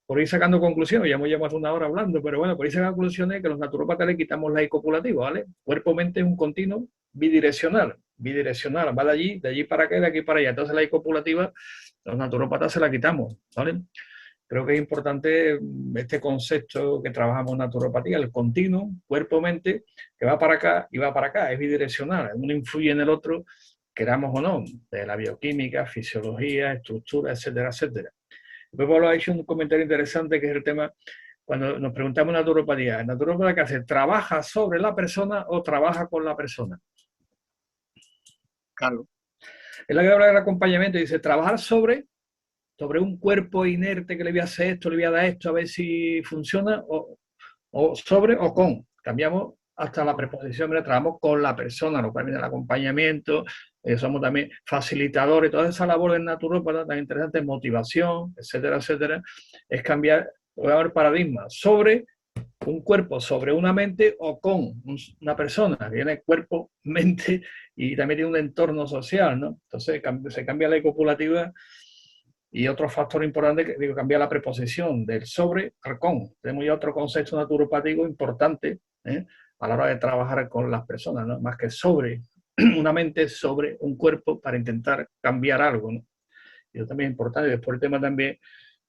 por ir sacando conclusiones, ya hemos llevado una hora hablando, pero bueno, por ir sacando conclusiones que los naturópatas le quitamos la copulativa, ¿vale? Cuerpo-mente es un continuo bidireccional, va de allí para acá, de aquí para allá. Entonces la copulativa, los naturópatas se la quitamos, ¿vale? Creo que es importante este concepto que trabajamos en naturopatía, el continuo, cuerpo-mente, que va para acá y va para acá, es bidireccional, uno influye en el otro, queramos o no, de la bioquímica, fisiología, estructura, etcétera, etcétera. Después Pablo ha hecho un comentario interesante que es el tema, cuando nos preguntamos naturopatía, ¿el naturópata qué hace? ¿Trabaja sobre la persona o trabaja con la persona? Claro. Es la que habla del acompañamiento, dice, trabajar sobre un cuerpo inerte que le voy a hacer esto, le voy a dar esto, a ver si funciona, o sobre o con. Cambiamos hasta la preposición, mira, trabajamos con la persona, lo cual viene el acompañamiento, somos también facilitadores, toda esa labor del naturópata tan interesante, motivación, etcétera, etcétera, es cambiar, voy a ver paradigmas, sobre un cuerpo, sobre una mente o con una persona, que tiene cuerpo, mente y también tiene un entorno social, ¿no? Entonces se cambia la copulativa. Y otro factor importante, que digo, cambia la preposición del sobre al con. Tenemos ya otro concepto naturopático importante a la hora de trabajar con las personas, ¿no? Más que sobre una mente, sobre un cuerpo para intentar cambiar algo, ¿no? Y eso también es importante. Después el tema también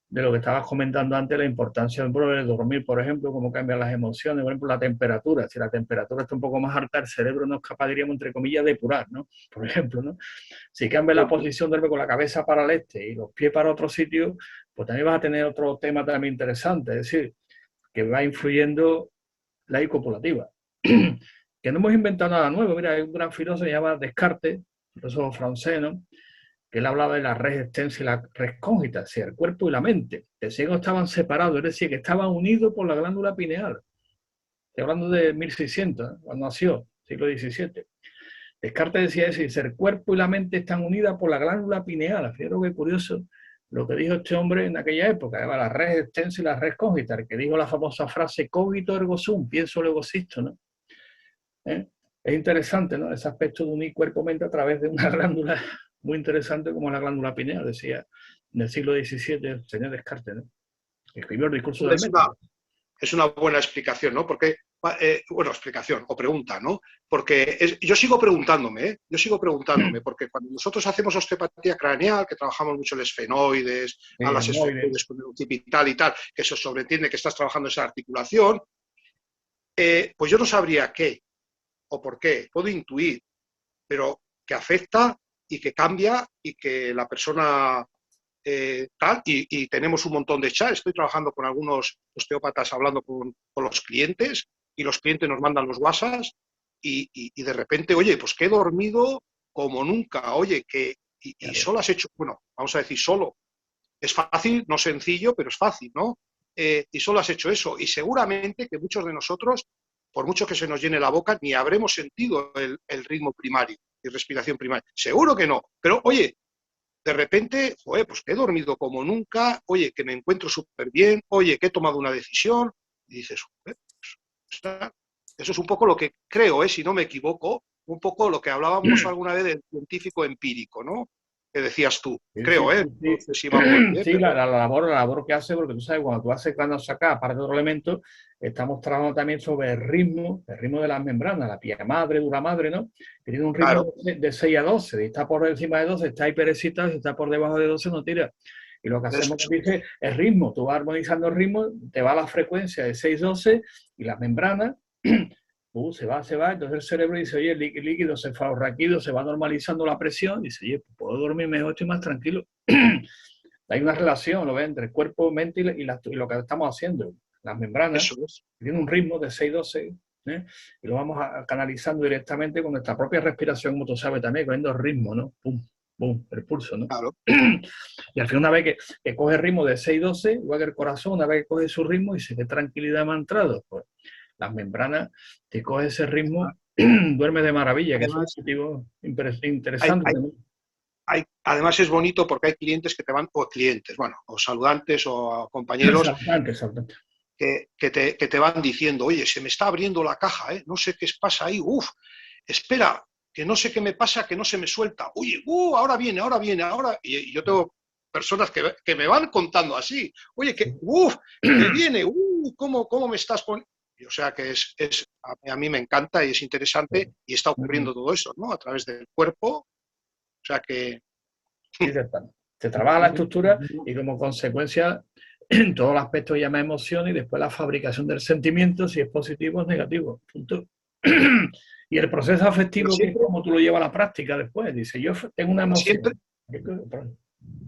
de lo que estabas comentando antes, la importancia de dormir, por ejemplo, cómo cambian las emociones, por ejemplo, la temperatura. Si la temperatura está un poco más alta, el cerebro no es capaz, diríamos, entre comillas, de depurar, ¿no? Por ejemplo, ¿no? Si cambia la posición del con la cabeza para el este y los pies para otro sitio, pues también vas a tener otro tema también interesante, es decir, que va influyendo la copulativa. Que no hemos inventado nada nuevo. Mira, hay un gran filósofo que se llama Descartes, filósofo francés, ¿no? Que él hablaba de la res extensa y la res cóngita, es decir, el cuerpo y la mente. Decía que no estaban separados, es decir, que estaban unidos por la glándula pineal. Estoy hablando de 1600, cuando nació, siglo XVII. Descartes decía eso, dice, el cuerpo y la mente están unidas por la glándula pineal. Fíjate qué curioso lo que dijo este hombre en aquella época, la res extensa y la res cóngita, el que dijo la famosa frase cogito ergo sum, pienso luego existo, ¿no? Es interesante, ¿no? Ese aspecto de unir cuerpo-mente a través de una glándula muy interesante como la glándula pineal, decía en el siglo XVII el señor Descartes, ¿no? Escribió el discurso del método. Es una buena explicación, ¿no? Porque bueno, explicación o pregunta, ¿no? Porque yo sigo preguntándome, porque cuando nosotros hacemos osteopatía craneal, que trabajamos mucho el esfenoides, a las esfenoides con el occipital y tal, que eso sobreentiende que estás trabajando esa articulación, pues yo no sabría qué o por qué, puedo intuir, pero que afecta y que cambia y que la persona tal, y tenemos un montón de chats. Estoy trabajando con algunos osteópatas hablando con los clientes y los clientes nos mandan los WhatsApps y de repente, oye, pues que he dormido como nunca, oye, y solo has hecho, bueno, vamos a decir solo, es fácil, no sencillo, pero es fácil, ¿no? Y solo has hecho eso, y seguramente que muchos de nosotros, por mucho que se nos llene la boca, ni habremos sentido el ritmo primario y respiración primaria. Seguro que no, pero oye, de repente, joder, pues que he dormido como nunca, oye, que me encuentro súper bien, oye, que he tomado una decisión, y dices, joder, pues, eso es un poco lo que creo, si no me equivoco, un poco lo que hablábamos alguna vez del científico empírico, ¿no? Que decías tú, creo, no sé si vamos bien, sí, pero... la labor que hace, porque tú sabes, cuando tú haces cuando sacas, aparte de otro elemento, estamos trabajando también sobre el ritmo de las membranas, la pía madre, dura madre, ¿no? Que tiene un ritmo de 6 a 12, si está por encima de 12 está hiperexcitado, si está por debajo de 12 no tira. Y lo que hacemos es el ritmo, tú vas armonizando el ritmo, te va la frecuencia de 6-12 y las membranas se va, entonces el cerebro dice, oye, el líquido cefalorraquídeo se va normalizando la presión, dice, oye, puedo dormir mejor, estoy más tranquilo. Hay una relación, ¿lo ves?, entre el cuerpo, mente y lo que estamos haciendo. Las membranas tienen un ritmo de 6-12, y lo vamos canalizando directamente con nuestra propia respiración, como tú sabes también, cogiendo el ritmo, ¿no? Pum, pum, el pulso, ¿no? Claro. Y al fin, una vez que coge el ritmo de 6-12, igual que el corazón, una vez que coge su ritmo y se qué tranquilidad me ha entrado, pues las membranas, te coge ese ritmo, duerme de maravilla, además, que es un objetivo interesante. Además es bonito porque hay clientes que te van, o clientes, bueno, o saludantes o compañeros que te van diciendo, oye, se me está abriendo la caja, no sé qué pasa ahí, espera, que no sé qué me pasa, que no se me suelta, oye, ahora viene, y yo tengo personas que me van contando así, oye, que viene, ¿cómo me estás poniendo? O sea que a mí me encanta y es interesante y está ocurriendo todo eso, ¿no? A través del cuerpo. O sea que... Se trabaja la estructura y como consecuencia en todos los aspectos llama emoción y después la fabricación del sentimiento, si es positivo o es negativo. Punto. Y el proceso afectivo, siempre, que es como tú lo llevas a la práctica después. Dice, yo tengo una emoción.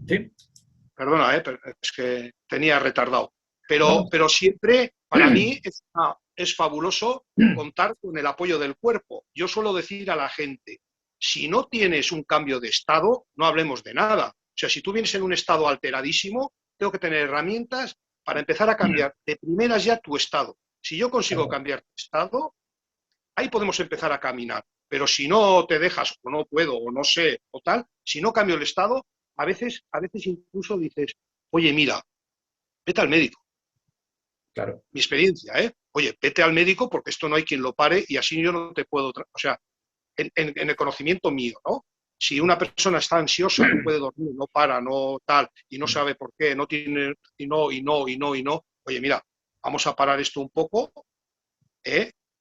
¿Sí? Perdona, es que tenía retardado. Pero siempre, para mí, es fabuloso contar con el apoyo del cuerpo. Yo suelo decir a la gente, si no tienes un cambio de estado, no hablemos de nada. O sea, si tú vienes en un estado alteradísimo, tengo que tener herramientas para empezar a cambiar de primeras ya tu estado. Si yo consigo cambiar tu estado, ahí podemos empezar a caminar. Pero si no te dejas, o no puedo, o no sé, o tal, si no cambio el estado, a veces incluso dices, oye, mira, vete al médico. Claro. Mi experiencia, Oye, vete al médico porque esto no hay quien lo pare y así yo no te puedo... O sea, en el conocimiento mío, ¿no? Si una persona está ansiosa, no puede dormir, no para, no tal, y no sabe por qué, no tiene, y no, oye, mira, vamos a parar esto un poco,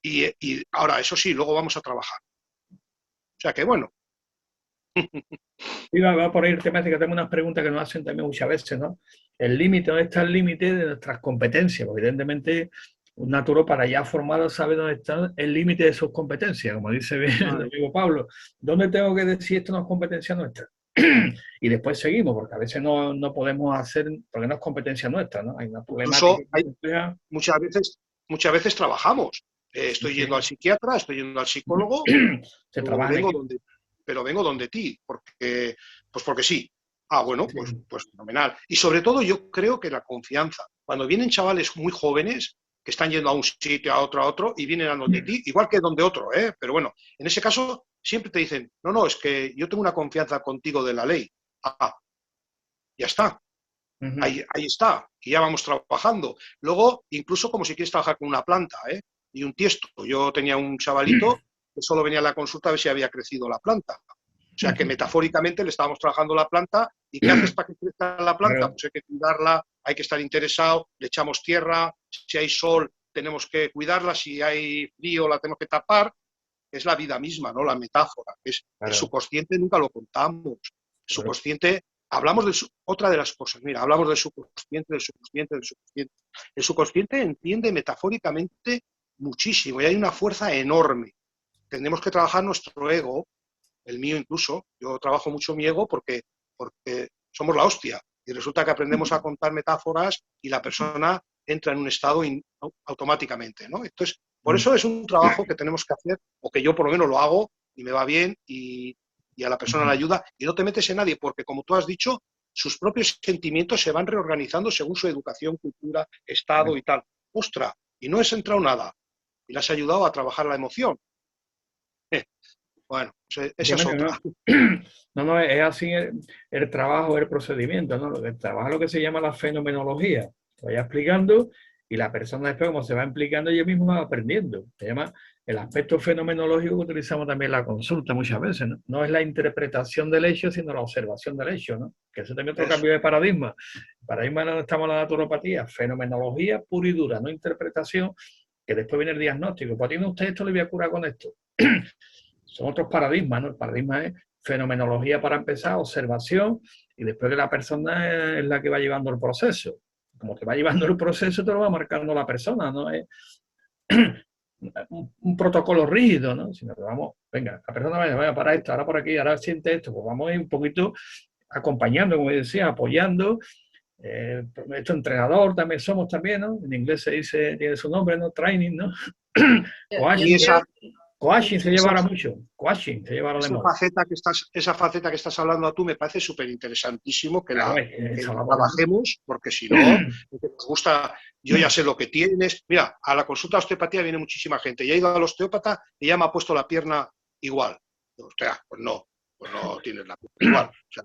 y ahora, eso sí, luego vamos a trabajar. O sea que, bueno. Sí, va por ir temática, tengo unas preguntas que nos hacen también muchas veces, ¿no? El límite, ¿dónde está el límite de nuestras competencias? Porque evidentemente un naturópata ya formado sabe dónde está el límite de sus competencias, como dice bien el amigo Pablo. ¿Dónde tengo que decir esto no es competencia nuestra? Y después seguimos, porque a veces no podemos hacer, porque no es competencia nuestra, ¿no? Hay una problemática. Muchas veces trabajamos. Estoy yendo al psiquiatra, estoy yendo al psicólogo, pero vengo donde ti, porque sí. Bueno, pues fenomenal. Y sobre todo yo creo que la confianza. Cuando vienen chavales muy jóvenes que están yendo a un sitio, a otro, y vienen a donde ti, igual que donde otro, pero bueno, en ese caso siempre te dicen, no, es que yo tengo una confianza contigo de la ley. Ya está. Ahí está, y ya vamos trabajando. Luego, incluso como si quieres trabajar con una planta, y un tiesto. Yo tenía un chavalito que solo venía a la consulta a ver si había crecido la planta. O sea que metafóricamente le estábamos trabajando la planta. ¿Y qué haces para que crezca la planta? Pues hay que cuidarla, hay que estar interesado, le echamos tierra, si hay sol, tenemos que cuidarla, si hay frío la tenemos que tapar, es la vida misma, ¿no? La metáfora. El subconsciente nunca lo contamos. El subconsciente, hablamos de otra de las cosas, mira, hablamos del subconsciente, del subconsciente, del subconsciente. El subconsciente entiende metafóricamente muchísimo y hay una fuerza enorme. Tenemos que trabajar nuestro ego, el mío incluso. Yo trabajo mucho mi ego porque somos la hostia. Y resulta que aprendemos a contar metáforas y la persona entra en un estado automáticamente, ¿no? Entonces, por eso es un trabajo que tenemos que hacer, o que yo por lo menos lo hago y me va bien y a la persona le ayuda. Y no te metes en nadie, porque como tú has dicho, sus propios sentimientos se van reorganizando según su educación, cultura, estado y tal. ¡Ostras! Y no has entrado nada. Y le has ayudado a trabajar la emoción. Bueno, esa es otra. No, es así el trabajo, el procedimiento, ¿no? El trabajo es lo que se llama la fenomenología. Se vaya explicando y la persona después, como se va implicando, ella misma va aprendiendo. Se llama el aspecto fenomenológico que utilizamos también en la consulta muchas veces, ¿no? No es la interpretación del hecho, sino la observación del hecho, ¿no? Que eso también es otro cambio de paradigma. El paradigma donde estamos en la naturopatía, fenomenología pura y dura, no interpretación, que después viene el diagnóstico. Pues tiene usted esto, le voy a curar con esto. Son otros paradigmas, ¿no? El paradigma es fenomenología para empezar, observación, y después que la persona es la que va llevando el proceso. Como te va llevando el proceso, te lo va marcando la persona, ¿no? Es un protocolo rígido, ¿no? Sino que vamos, venga, la persona vaya para esto, ahora por aquí, ahora siente esto, pues vamos a ir un poquito acompañando, como decía, apoyando. Esto entrenador también somos también, ¿no? En inglés se dice, tiene su nombre, ¿no? Training, ¿no? Coaching se lleva ahora mucho. Coaching se lleva ahora de moda. Esa faceta que estás hablando tú me parece súper interesantísimo que la trabajemos, porque si no, nos gusta, yo ya sé lo que tienes. Mira, a la consulta de osteopatía viene muchísima gente. Ya he ido al osteópata y ya me ha puesto la pierna igual. O sea, pues no tienes la pierna igual. O sea,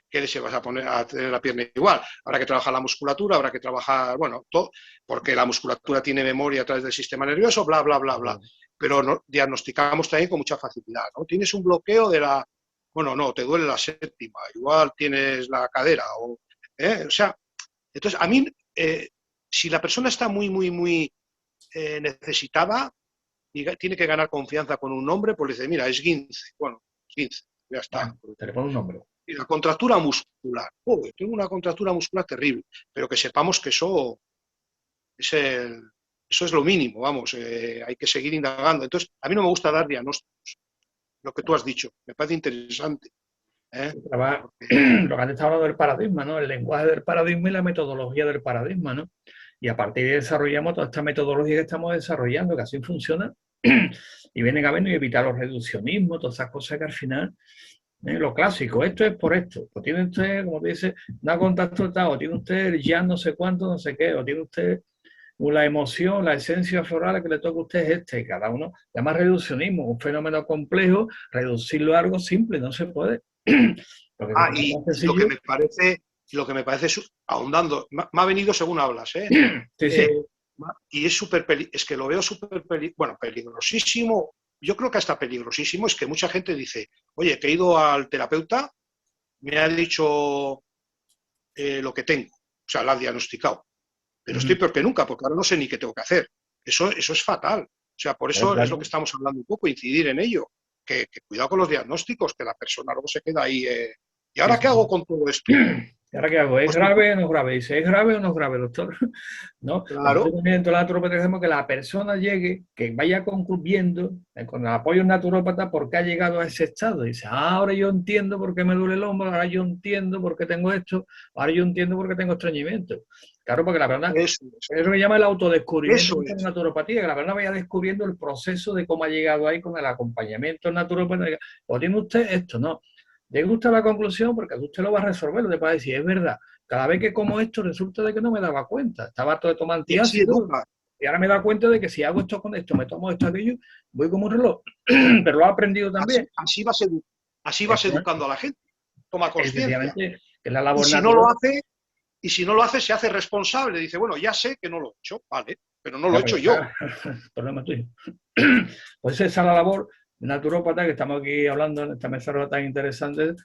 ¿qué se vas a poner a tener la pierna igual? Habrá que trabajar la musculatura, habrá que trabajar, bueno, todo, porque la musculatura tiene memoria a través del sistema nervioso, bla, bla, bla, bla. Pero diagnosticamos también con mucha facilidad, ¿no? Tienes un bloqueo de la... Bueno, no, te duele la séptima, igual tienes la cadera, o sea, entonces a mí, si la persona está muy, muy, muy necesitada y tiene que ganar confianza con un nombre, pues le dice, mira, es esguince, bueno, esguince, ya está. Te le pone un nombre. Y la contractura muscular, tengo una contractura muscular terrible, pero que sepamos que eso es lo mínimo, vamos, hay que seguir indagando. Entonces, a mí no me gusta dar diagnósticos, lo que tú has dicho, me parece interesante. Lo que antes estaba hablando del paradigma, ¿no? El lenguaje del paradigma y la metodología del paradigma, ¿no? Y a partir de ahí desarrollamos toda esta metodología que estamos desarrollando, que así funciona, y vienen a ver y evitar los reduccionismos, todas esas cosas que al final, lo clásico, esto es por esto, pues tiene usted, como te dice, una contacto, o tiene usted ya no sé cuánto, no sé qué, o tiene usted la emoción, la esencia floral que le toca a usted es esta, y cada uno llama reduccionismo, un fenómeno complejo, reducirlo a algo simple, no se puede. Y lo que me parece, ahondando, me ha venido según hablas, Sí, sí. Y es es que lo veo peligrosísimo. Yo creo que hasta peligrosísimo es que mucha gente dice, oye, que he ido al terapeuta, me ha dicho lo que tengo, o sea, la ha diagnosticado. Pero estoy peor que nunca, porque ahora no sé ni qué tengo que hacer. Eso es fatal. O sea, por eso es lo que estamos hablando un poco, incidir en ello. Que cuidado con los diagnósticos, que la persona luego se queda ahí. ¿Y ahora qué hago con todo esto? ¿Y ahora qué hago? ¿Es grave o no es grave? Dice, ¿es grave o no es grave, doctor? ¿No? Claro. Dentro de la naturopatía decimos que la persona llegue, que vaya concluyendo con el apoyo naturópata por qué ha llegado a ese estado. Dice, ahora yo entiendo por qué me duele el hombro, ahora yo entiendo por qué tengo esto, ahora yo entiendo por qué tengo estreñimiento. Claro, porque la verdad, eso es lo que llama el autodescubrimiento de la naturopatía, que la verdad vaya descubriendo el proceso de cómo ha llegado ahí con el acompañamiento naturopático. O tiene usted esto, ¿no? Llegue usted a la conclusión porque usted lo va a resolver, lo que va a decir, es verdad, cada vez que como esto resulta de que no me daba cuenta, estaba todo de tomar antiácido y ahora me da cuenta de que si hago esto con esto, me tomo esto aquello, voy como un reloj, pero lo ha aprendido también. Así vas educando a la gente, toma conciencia. Y si no lo hace, se hace responsable, dice, bueno, ya sé que no lo he hecho, vale, pero no lo he hecho yo. Problema tuyo. Pues esa es la labor naturópata que estamos aquí hablando en esta mesa tan interesante,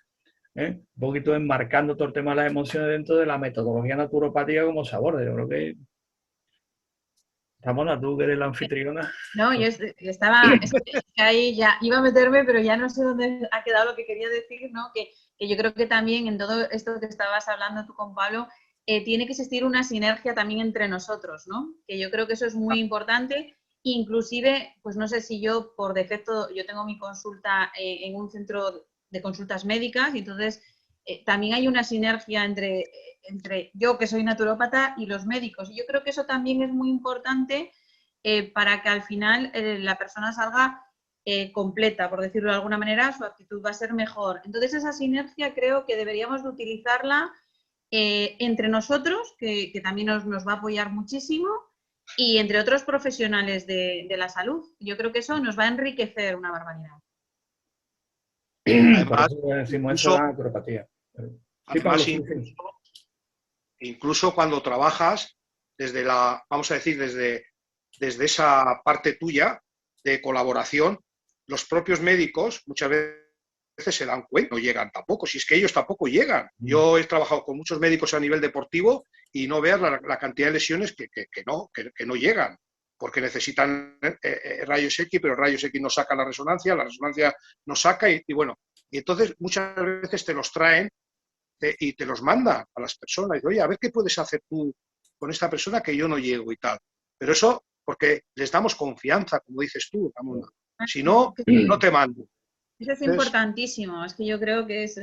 un poquito enmarcando todo el tema de las emociones dentro de la metodología naturopática como sabor. Yo creo que Ramona, tú que eres la anfitriona. No, yo estaba, es que ahí ya iba a meterme, pero ya no sé dónde ha quedado lo que quería decir, ¿no? Que yo creo que también en todo esto que estabas hablando tú con Pablo, tiene que existir una sinergia también entre nosotros, ¿no? Que yo creo que eso es muy importante. Inclusive, pues no sé si yo por defecto, yo tengo mi consulta en un centro de consultas médicas y entonces también hay una sinergia entre yo que soy naturópata y los médicos. Y yo creo que eso también es muy importante para que al final la persona salga completa, por decirlo de alguna manera, su actitud va a ser mejor. Entonces esa sinergia creo que deberíamos de utilizarla entre nosotros, que también nos va a apoyar muchísimo, y entre otros profesionales de la salud. Yo creo que eso nos va a enriquecer una barbaridad. Por Además, eso decimos eso incluso, de la naturopatía. Sí, además, Pablo, sí, sí. incluso cuando trabajas desde la, vamos a decir, desde esa parte tuya de colaboración, los propios médicos muchas veces se dan cuenta, no llegan tampoco, si es que ellos tampoco llegan. Yo he trabajado con muchos médicos a nivel deportivo y no veas la cantidad de lesiones que no llegan, porque necesitan rayos X, pero rayos X no saca la resonancia no saca y bueno, y entonces muchas veces te los traen y te los manda a las personas. Y dice, oye, a ver qué puedes hacer tú con esta persona que yo no llego y tal. Pero eso porque les damos confianza, como dices tú, Ramona. Si no, no te mando. Eso es importantísimo. Es que yo creo que es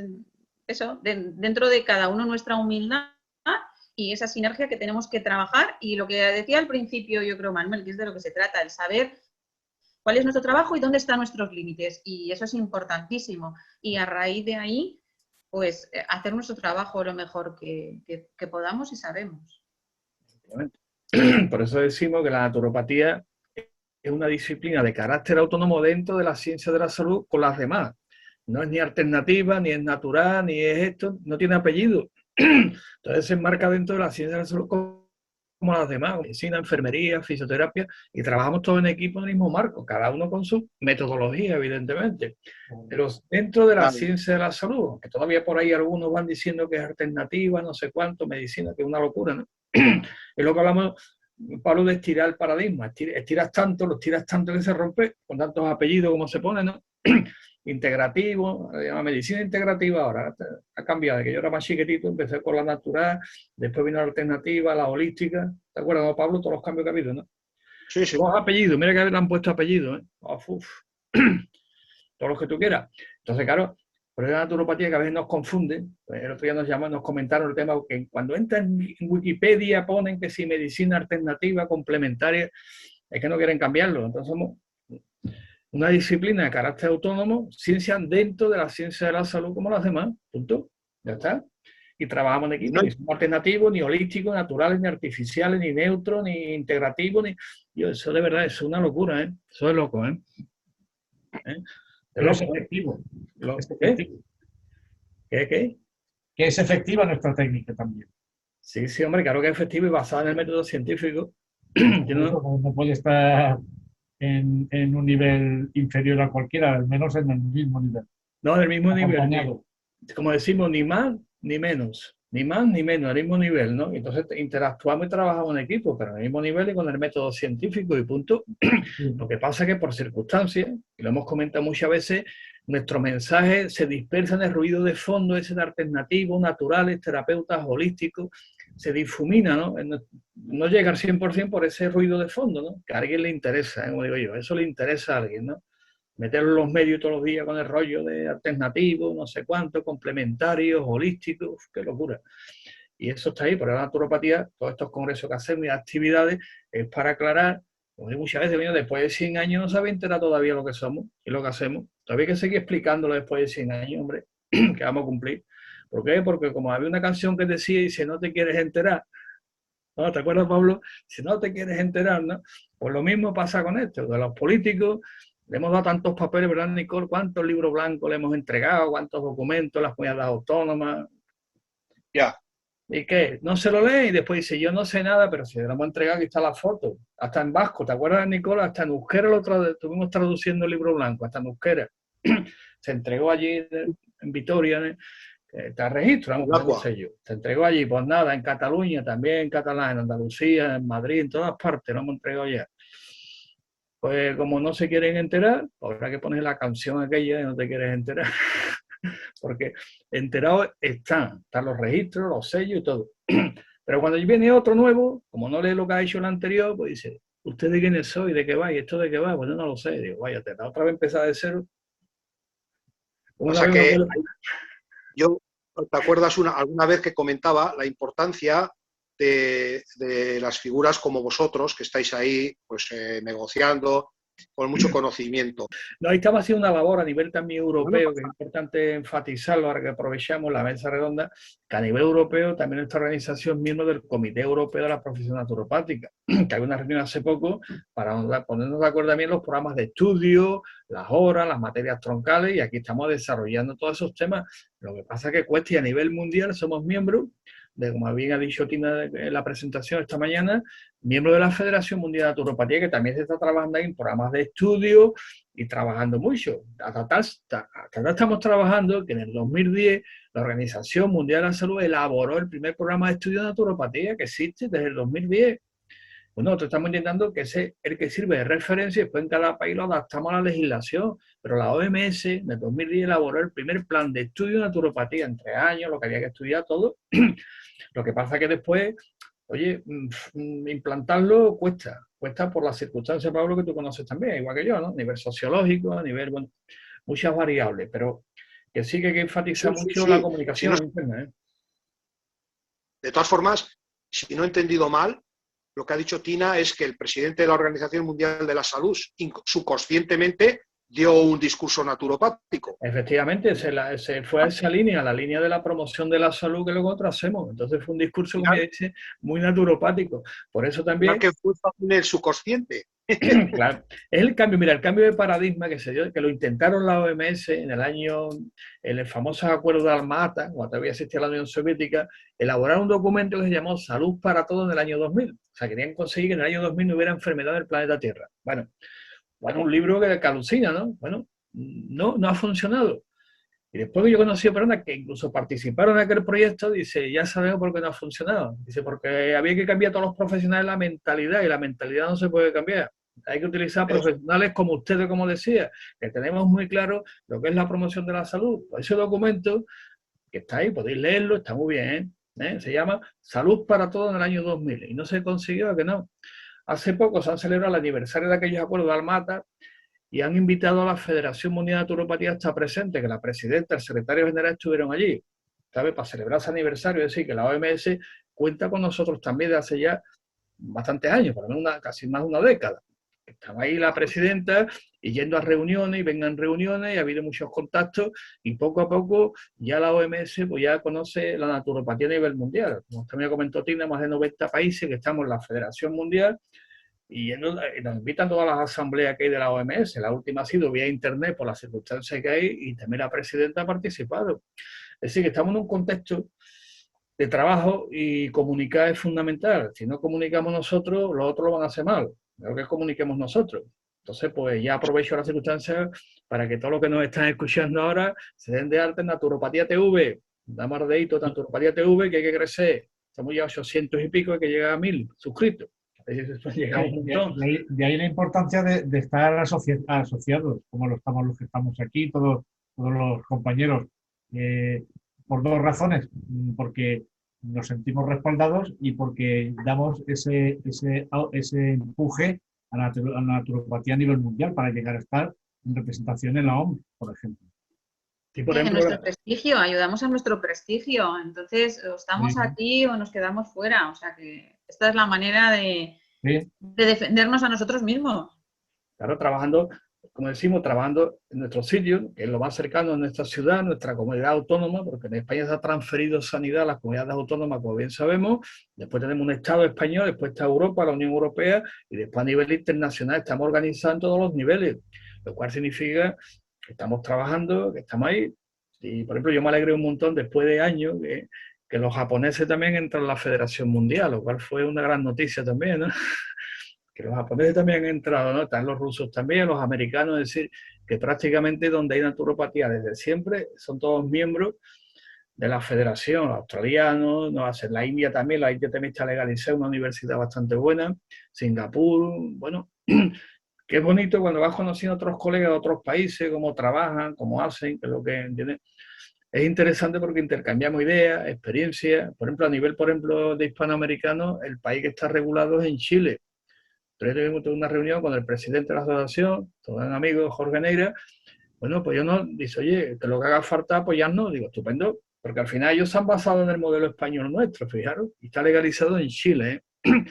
eso, dentro de cada uno nuestra humildad y esa sinergia que tenemos que trabajar. Y lo que decía al principio, yo creo, Manuel, que es de lo que se trata, el saber cuál es nuestro trabajo y dónde están nuestros límites. Y eso es importantísimo. Y a raíz de ahí, pues hacer nuestro trabajo lo mejor que podamos y sabemos. Por eso decimos que la naturopatía es una disciplina de carácter autónomo dentro de la ciencia de la salud con las demás. No es ni alternativa, ni es natural, ni es esto, no tiene apellido. Entonces se enmarca dentro de la ciencia de la salud como las demás, medicina, enfermería, fisioterapia, y trabajamos todos en equipo en el mismo marco, cada uno con su metodología, evidentemente. Pero dentro de la ciencia de la salud, que todavía por ahí algunos van diciendo que es alternativa, no sé cuánto, medicina, que es una locura, ¿no? Es lo que hablamos, Pablo, de estirar el paradigma. Estiras tanto, lo estiras tanto que se rompe, con tantos apellidos como se pone, ¿no? Integrativo, la medicina integrativa ahora ha cambiado, de que yo era más chiquitito, empecé con la natural, después vino la alternativa, la holística, ¿te acuerdas, no, Pablo? Todos los cambios que ha habido, ¿no? Sí, sí. Los apellidos, mira que le han puesto apellidos, ¿eh? Todos los que tú quieras. Entonces, claro, por eso la naturopatía que a veces nos confunde, pues el otro día nos comentaron el tema, que cuando entran en Wikipedia ponen que si medicina alternativa, complementaria, es que no quieren cambiarlo. Entonces somos una disciplina de carácter autónomo, ciencia dentro de la ciencia de la salud como las demás, punto, ya está. Y trabajamos en equipo, ni somos alternativos, ni holísticos, naturales, ni artificiales, ni neutros, ni integrativos, ni... Yo, eso de verdad es una locura, ¿eh? Eso es loco, ¿eh? Pero es efectivo. ¿Qué? Que es efectiva nuestra técnica también. Sí, hombre, claro que es efectivo y basado en el método científico. No puede estar en un nivel inferior a cualquiera, al menos en el mismo nivel. No, en el mismo nivel. Como decimos, ni más ni menos. Ni más ni menos, al mismo nivel, ¿no? Entonces interactuamos y trabajamos en equipo, pero al mismo nivel y con el método científico y punto. Sí. Lo que pasa es que por circunstancias, y lo hemos comentado muchas veces, nuestro mensaje se dispersa en el ruido de fondo, ese de alternativos, naturales, terapeutas, holísticos, se difumina, ¿no? No llega al 100% por ese ruido de fondo, ¿no? Que a alguien le interesa, como digo yo, eso le interesa a alguien, ¿no? Meterlo en los medios todos los días con el rollo de alternativos, no sé cuánto, complementarios, holísticos, qué locura. Y eso está ahí, por la naturopatía, todos estos congresos que hacemos y actividades, es para aclarar, como digo muchas veces, después de 100 años no se había enterado todavía lo que somos y lo que hacemos. Todavía hay que seguir explicándolo después de 100 años, hombre, que vamos a cumplir. ¿Por qué? Porque como había una canción que decía, y si no te quieres enterar, ¿no? ¿Te acuerdas, Pablo? Si no te quieres enterar, ¿no? Pues lo mismo pasa con esto, de los políticos. Le hemos dado tantos papeles, ¿verdad, Nicole? ¿Cuántos libros blancos le hemos entregado? ¿Cuántos documentos? Las comunidades autónomas. Ya. ¿Y qué? No se lo lee y después dice, yo no sé nada, pero si le hemos entregado, aquí está la foto. Hasta en vasco, ¿te acuerdas, Nicole? Hasta en euskera estuvimos traduciendo el libro blanco, hasta en euskera. Se entregó allí en Vitoria, te registramos con un sello. Te entregó allí, pues nada, en Cataluña, también en catalán, en Andalucía, en Madrid, en todas partes, lo hemos entregado ya. Pues como no se quieren enterar, habrá que poner la canción aquella y no te quieres enterar. Porque enterados están los registros, los sellos y todo. Pero cuando viene otro nuevo, como no lee lo que ha hecho el anterior, pues dice, ¿usted de quiénes soy? ¿De qué va? ¿Y esto de qué va? Pues yo no lo sé. Digo, vaya, te da otra vez empezar de cero. O sea que yo, ¿te acuerdas alguna vez que comentaba la importancia de las figuras como vosotros, que estáis ahí pues negociando con mucho conocimiento? No, ahí estamos haciendo una labor a nivel también europeo, que es importante enfatizarlo, ahora que aprovechamos la mesa redonda, que a nivel europeo también nuestra organización es miembro del Comité Europeo de la Profesión Naturopática, que hay una reunión hace poco para ponernos de acuerdo también los programas de estudio, las horas, las materias troncales, y aquí estamos desarrollando todos esos temas. Lo que pasa es que cuesta, y a nivel mundial somos miembros de, como bien ha dicho Tina en la presentación esta mañana, miembro de la Federación Mundial de Naturopatía, que también se está trabajando ahí en programas de estudio y trabajando mucho. Hasta estamos trabajando que en el 2010 la Organización Mundial de la Salud elaboró el primer programa de estudio de naturopatía que existe desde el 2010. Pues nosotros estamos intentando que ese el que sirve de referencia y después en cada país lo adaptamos a la legislación. Pero la OMS en el 2010 elaboró el primer plan de estudio de naturopatía en 3 años, lo que había que estudiar todo. Lo que pasa es que después, oye, implantarlo cuesta por las circunstancias, Pablo, que tú conoces también, igual que yo, ¿no? A nivel sociológico, a nivel, bueno, muchas variables, pero que sí que hay que enfatizar mucho la comunicación interna, ¿eh? De todas formas, si no he entendido mal, lo que ha dicho Tina es que el presidente de la Organización Mundial de la Salud subconscientemente dio un discurso naturopático. Efectivamente, se fue a esa línea, la línea de la promoción de la salud que luego nosotros hacemos. Entonces fue un discurso, como ya dice, muy naturopático. Por eso también... que fue en el subconsciente. Claro, es el cambio, mira, el cambio de paradigma que se dio, que lo intentaron la OMS en el famoso acuerdo de Alma-Ata, cuando todavía existía la Unión Soviética, elaboraron un documento que se llamó Salud para Todos en el año 2000. O sea, querían conseguir que en el año 2000 no hubiera enfermedad en el planeta Tierra. Bueno, un libro que alucina, ¿no? Bueno, no ha funcionado. Y después que yo conocí a personas que incluso participaron en aquel proyecto, dice, ya sabemos por qué no ha funcionado. Dice, porque había que cambiar a todos los profesionales la mentalidad, y la mentalidad no se puede cambiar. Hay que utilizar profesionales como ustedes, como decía, que tenemos muy claro lo que es la promoción de la salud. Ese documento que está ahí, podéis leerlo, está muy bien, ¿eh? Se llama Salud para Todos en el año 2000. Y no se consiguió, que no. Hace poco se han celebrado el aniversario de aquellos acuerdos de Alma-Ata y han invitado a la Federación Mundial de Naturopatía a estar presente, que la presidenta, el secretario general estuvieron allí, ¿sabes? Para celebrar ese aniversario, es decir, que la OMS cuenta con nosotros también de hace ya bastantes años, por lo menos casi más de una década. Estaba ahí la presidenta y yendo a reuniones y vengan reuniones y ha habido muchos contactos y poco a poco ya la OMS pues ya conoce la naturopatía a nivel mundial. Como también comentó Tina, más de 90 países que estamos en la Federación Mundial y nos invitan todas las asambleas que hay de la OMS. La última ha sido vía internet por las circunstancias que hay y también la presidenta ha participado. Es decir, que estamos en un contexto de trabajo y comunicar es fundamental. Si no comunicamos nosotros, los otros lo van a hacer mal. Creo que comuniquemos nosotros. Entonces, pues ya aprovecho las circunstancias para que todos los que nos están escuchando ahora se den de alta en Naturopatía TV. Damos ardedito Naturopatía TV, que hay que crecer. Estamos ya 800 y pico, hay que llegar a 1000 suscritos. De ahí la importancia de estar asociados, como lo estamos los que estamos aquí, todos los compañeros, por 2 razones. Porque nos sentimos respaldados y porque damos ese empuje a la naturopatía a nivel mundial para llegar a estar en representación en la OMS, por ejemplo. Sí, por ejemplo, nuestro prestigio, ayudamos a nuestro prestigio. Entonces, o estamos aquí o nos quedamos fuera. O sea que esta es la manera de defendernos a nosotros mismos. Claro, trabajando, como decimos, trabajando en nuestro sitio, que es lo más cercano a nuestra ciudad, nuestra comunidad autónoma, porque en España se ha transferido sanidad a las comunidades autónomas, como bien sabemos. Después tenemos un Estado español, después está Europa, la Unión Europea, y después a nivel internacional estamos organizados en todos los niveles, lo cual significa que estamos trabajando, que estamos ahí. Y, por ejemplo, yo me alegré un montón después de años que los japoneses también entran en la Federación Mundial, lo cual fue una gran noticia también, ¿no? Que los japoneses también han entrado, ¿no? Están los rusos también, los americanos, es decir, que prácticamente donde hay naturopatía desde siempre son todos miembros la federación, los australianos, no va a ser la India también está legalizada, una universidad bastante buena, Singapur, bueno, que es bonito cuando vas conociendo a otros colegas de otros países, cómo trabajan, cómo hacen, que es lo que entienden. Es interesante porque intercambiamos ideas, experiencias. Por ejemplo, a nivel, de hispanoamericano, el país que está regulado es en Chile. Pero yo tuvimos una reunión con el presidente de la asociación, todo un amigo, Jorge Neira. Bueno, pues yo no, dice, oye, que lo que haga falta apoyarnos. Digo, estupendo, porque al final ellos se han basado en el modelo español nuestro, fijaros, y está legalizado en Chile, ¿eh?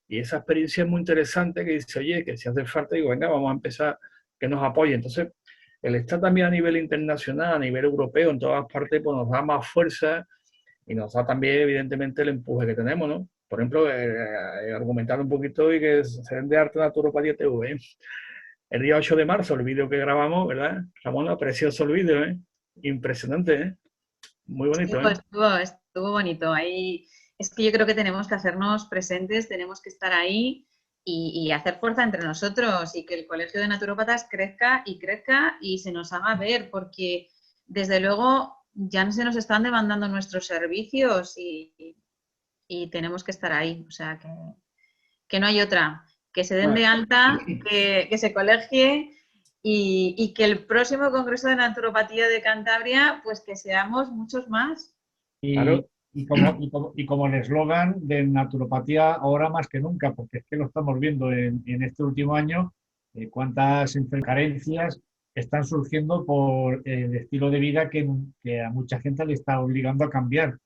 Y esa experiencia es muy interesante, que dice, oye, que si hace falta, digo, venga, vamos a empezar, que nos apoye. Entonces, el estar también a nivel internacional, a nivel europeo, en todas partes, pues nos da más fuerza y nos da también, evidentemente, el empuje que tenemos, ¿no? Por ejemplo, argumentar un poquito y que se den de arte Naturopatía TV, ¿eh? El día 8 de marzo, el vídeo que grabamos, ¿verdad? Ramona, precioso el vídeo, ¿eh? Impresionante, ¿eh? Muy bonito, ¿eh? Estuvo bonito. Ahí es que yo creo que tenemos que hacernos presentes, tenemos que estar ahí y hacer fuerza entre nosotros y que el Colegio de Naturópatas crezca y se nos haga ver, porque desde luego ya se nos están demandando nuestros servicios y tenemos que estar ahí. O sea, que no hay otra. Que se den de alta, que se colegie y que el próximo Congreso de Naturopatía de Cantabria, pues que seamos muchos más. Claro. Y como el eslogan de naturopatía ahora más que nunca, porque es que lo estamos viendo en este último año, cuántas carencias están surgiendo por el estilo de vida que a mucha gente le está obligando a cambiar,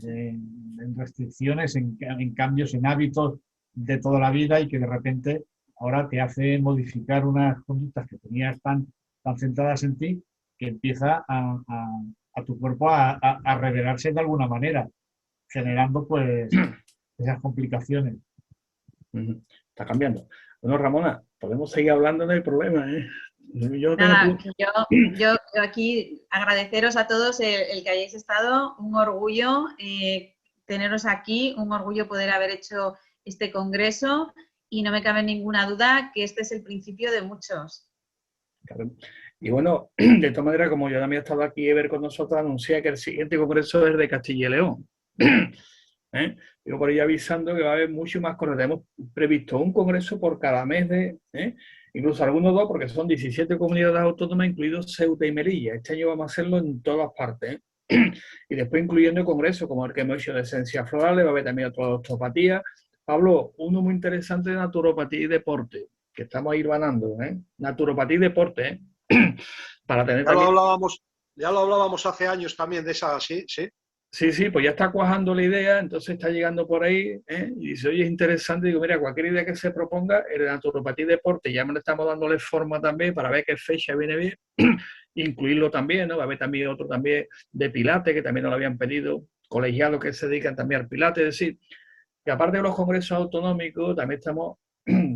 en restricciones, en cambios en hábitos de toda la vida y que de repente ahora te hace modificar unas conductas que tenías tan centradas en ti que empieza a tu cuerpo a revelarse de alguna manera, generando pues esas complicaciones. Está cambiando. Bueno, Ramona, podemos seguir hablando, no hay problema, ¿eh? Yo aquí agradeceros a todos el que hayáis estado, un orgullo teneros aquí, un orgullo poder haber hecho este congreso y no me cabe ninguna duda que este es el principio de muchos. Claro. Y bueno, de esta manera, como yo también he estado aquí Ever con nosotros, anuncia que el siguiente congreso es de Castilla y León. Digo por ahí avisando que va a haber mucho más cosas. Tenemos previsto un congreso por cada mes incluso algunos dos, porque son 17 comunidades autónomas, incluidos Ceuta y Melilla. Este año vamos a hacerlo en todas partes. Y después incluyendo el congreso, como el que hemos hecho de esencias florales, va a haber también otra de osteopatía. Pablo, uno muy interesante de naturopatía y deporte, que estamos ahí ganando, naturopatía y deporte, para tener ya lo hablábamos hace años también de esa, sí. Sí, pues ya está cuajando la idea, entonces está llegando por ahí, y dice, oye, es interesante, digo, mira, cualquier idea que se proponga, el de naturopatía y deporte, ya me estamos dándole forma también para ver qué fecha viene bien, incluirlo también, ¿no? Va a haber también otro también de pilates, que también nos lo habían pedido, colegiados que se dedican también al pilates, es decir, que aparte de los congresos autonómicos, también estamos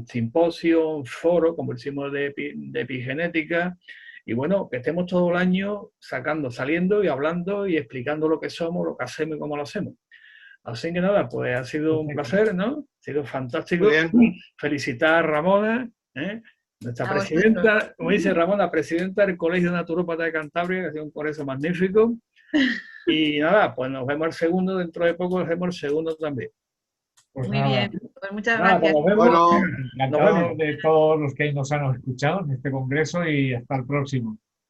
simposio, foro, como decimos de epigenética, y bueno, que estemos todo el año saliendo y hablando y explicando lo que somos, lo que hacemos y cómo lo hacemos. Así que nada, pues ha sido un placer, ¿no? Ha sido fantástico. Felicitar a Ramona, nuestra presidenta, como dice Ramona, presidenta del Colegio de Naturópatas de Cantabria, que ha sido un congreso magnífico. Y nada, pues nos vemos el segundo, dentro de poco nos vemos el segundo también. Pues muy bien, pues muchas gracias. Pues encantado de todos los que nos han escuchado en este congreso y hasta el próximo.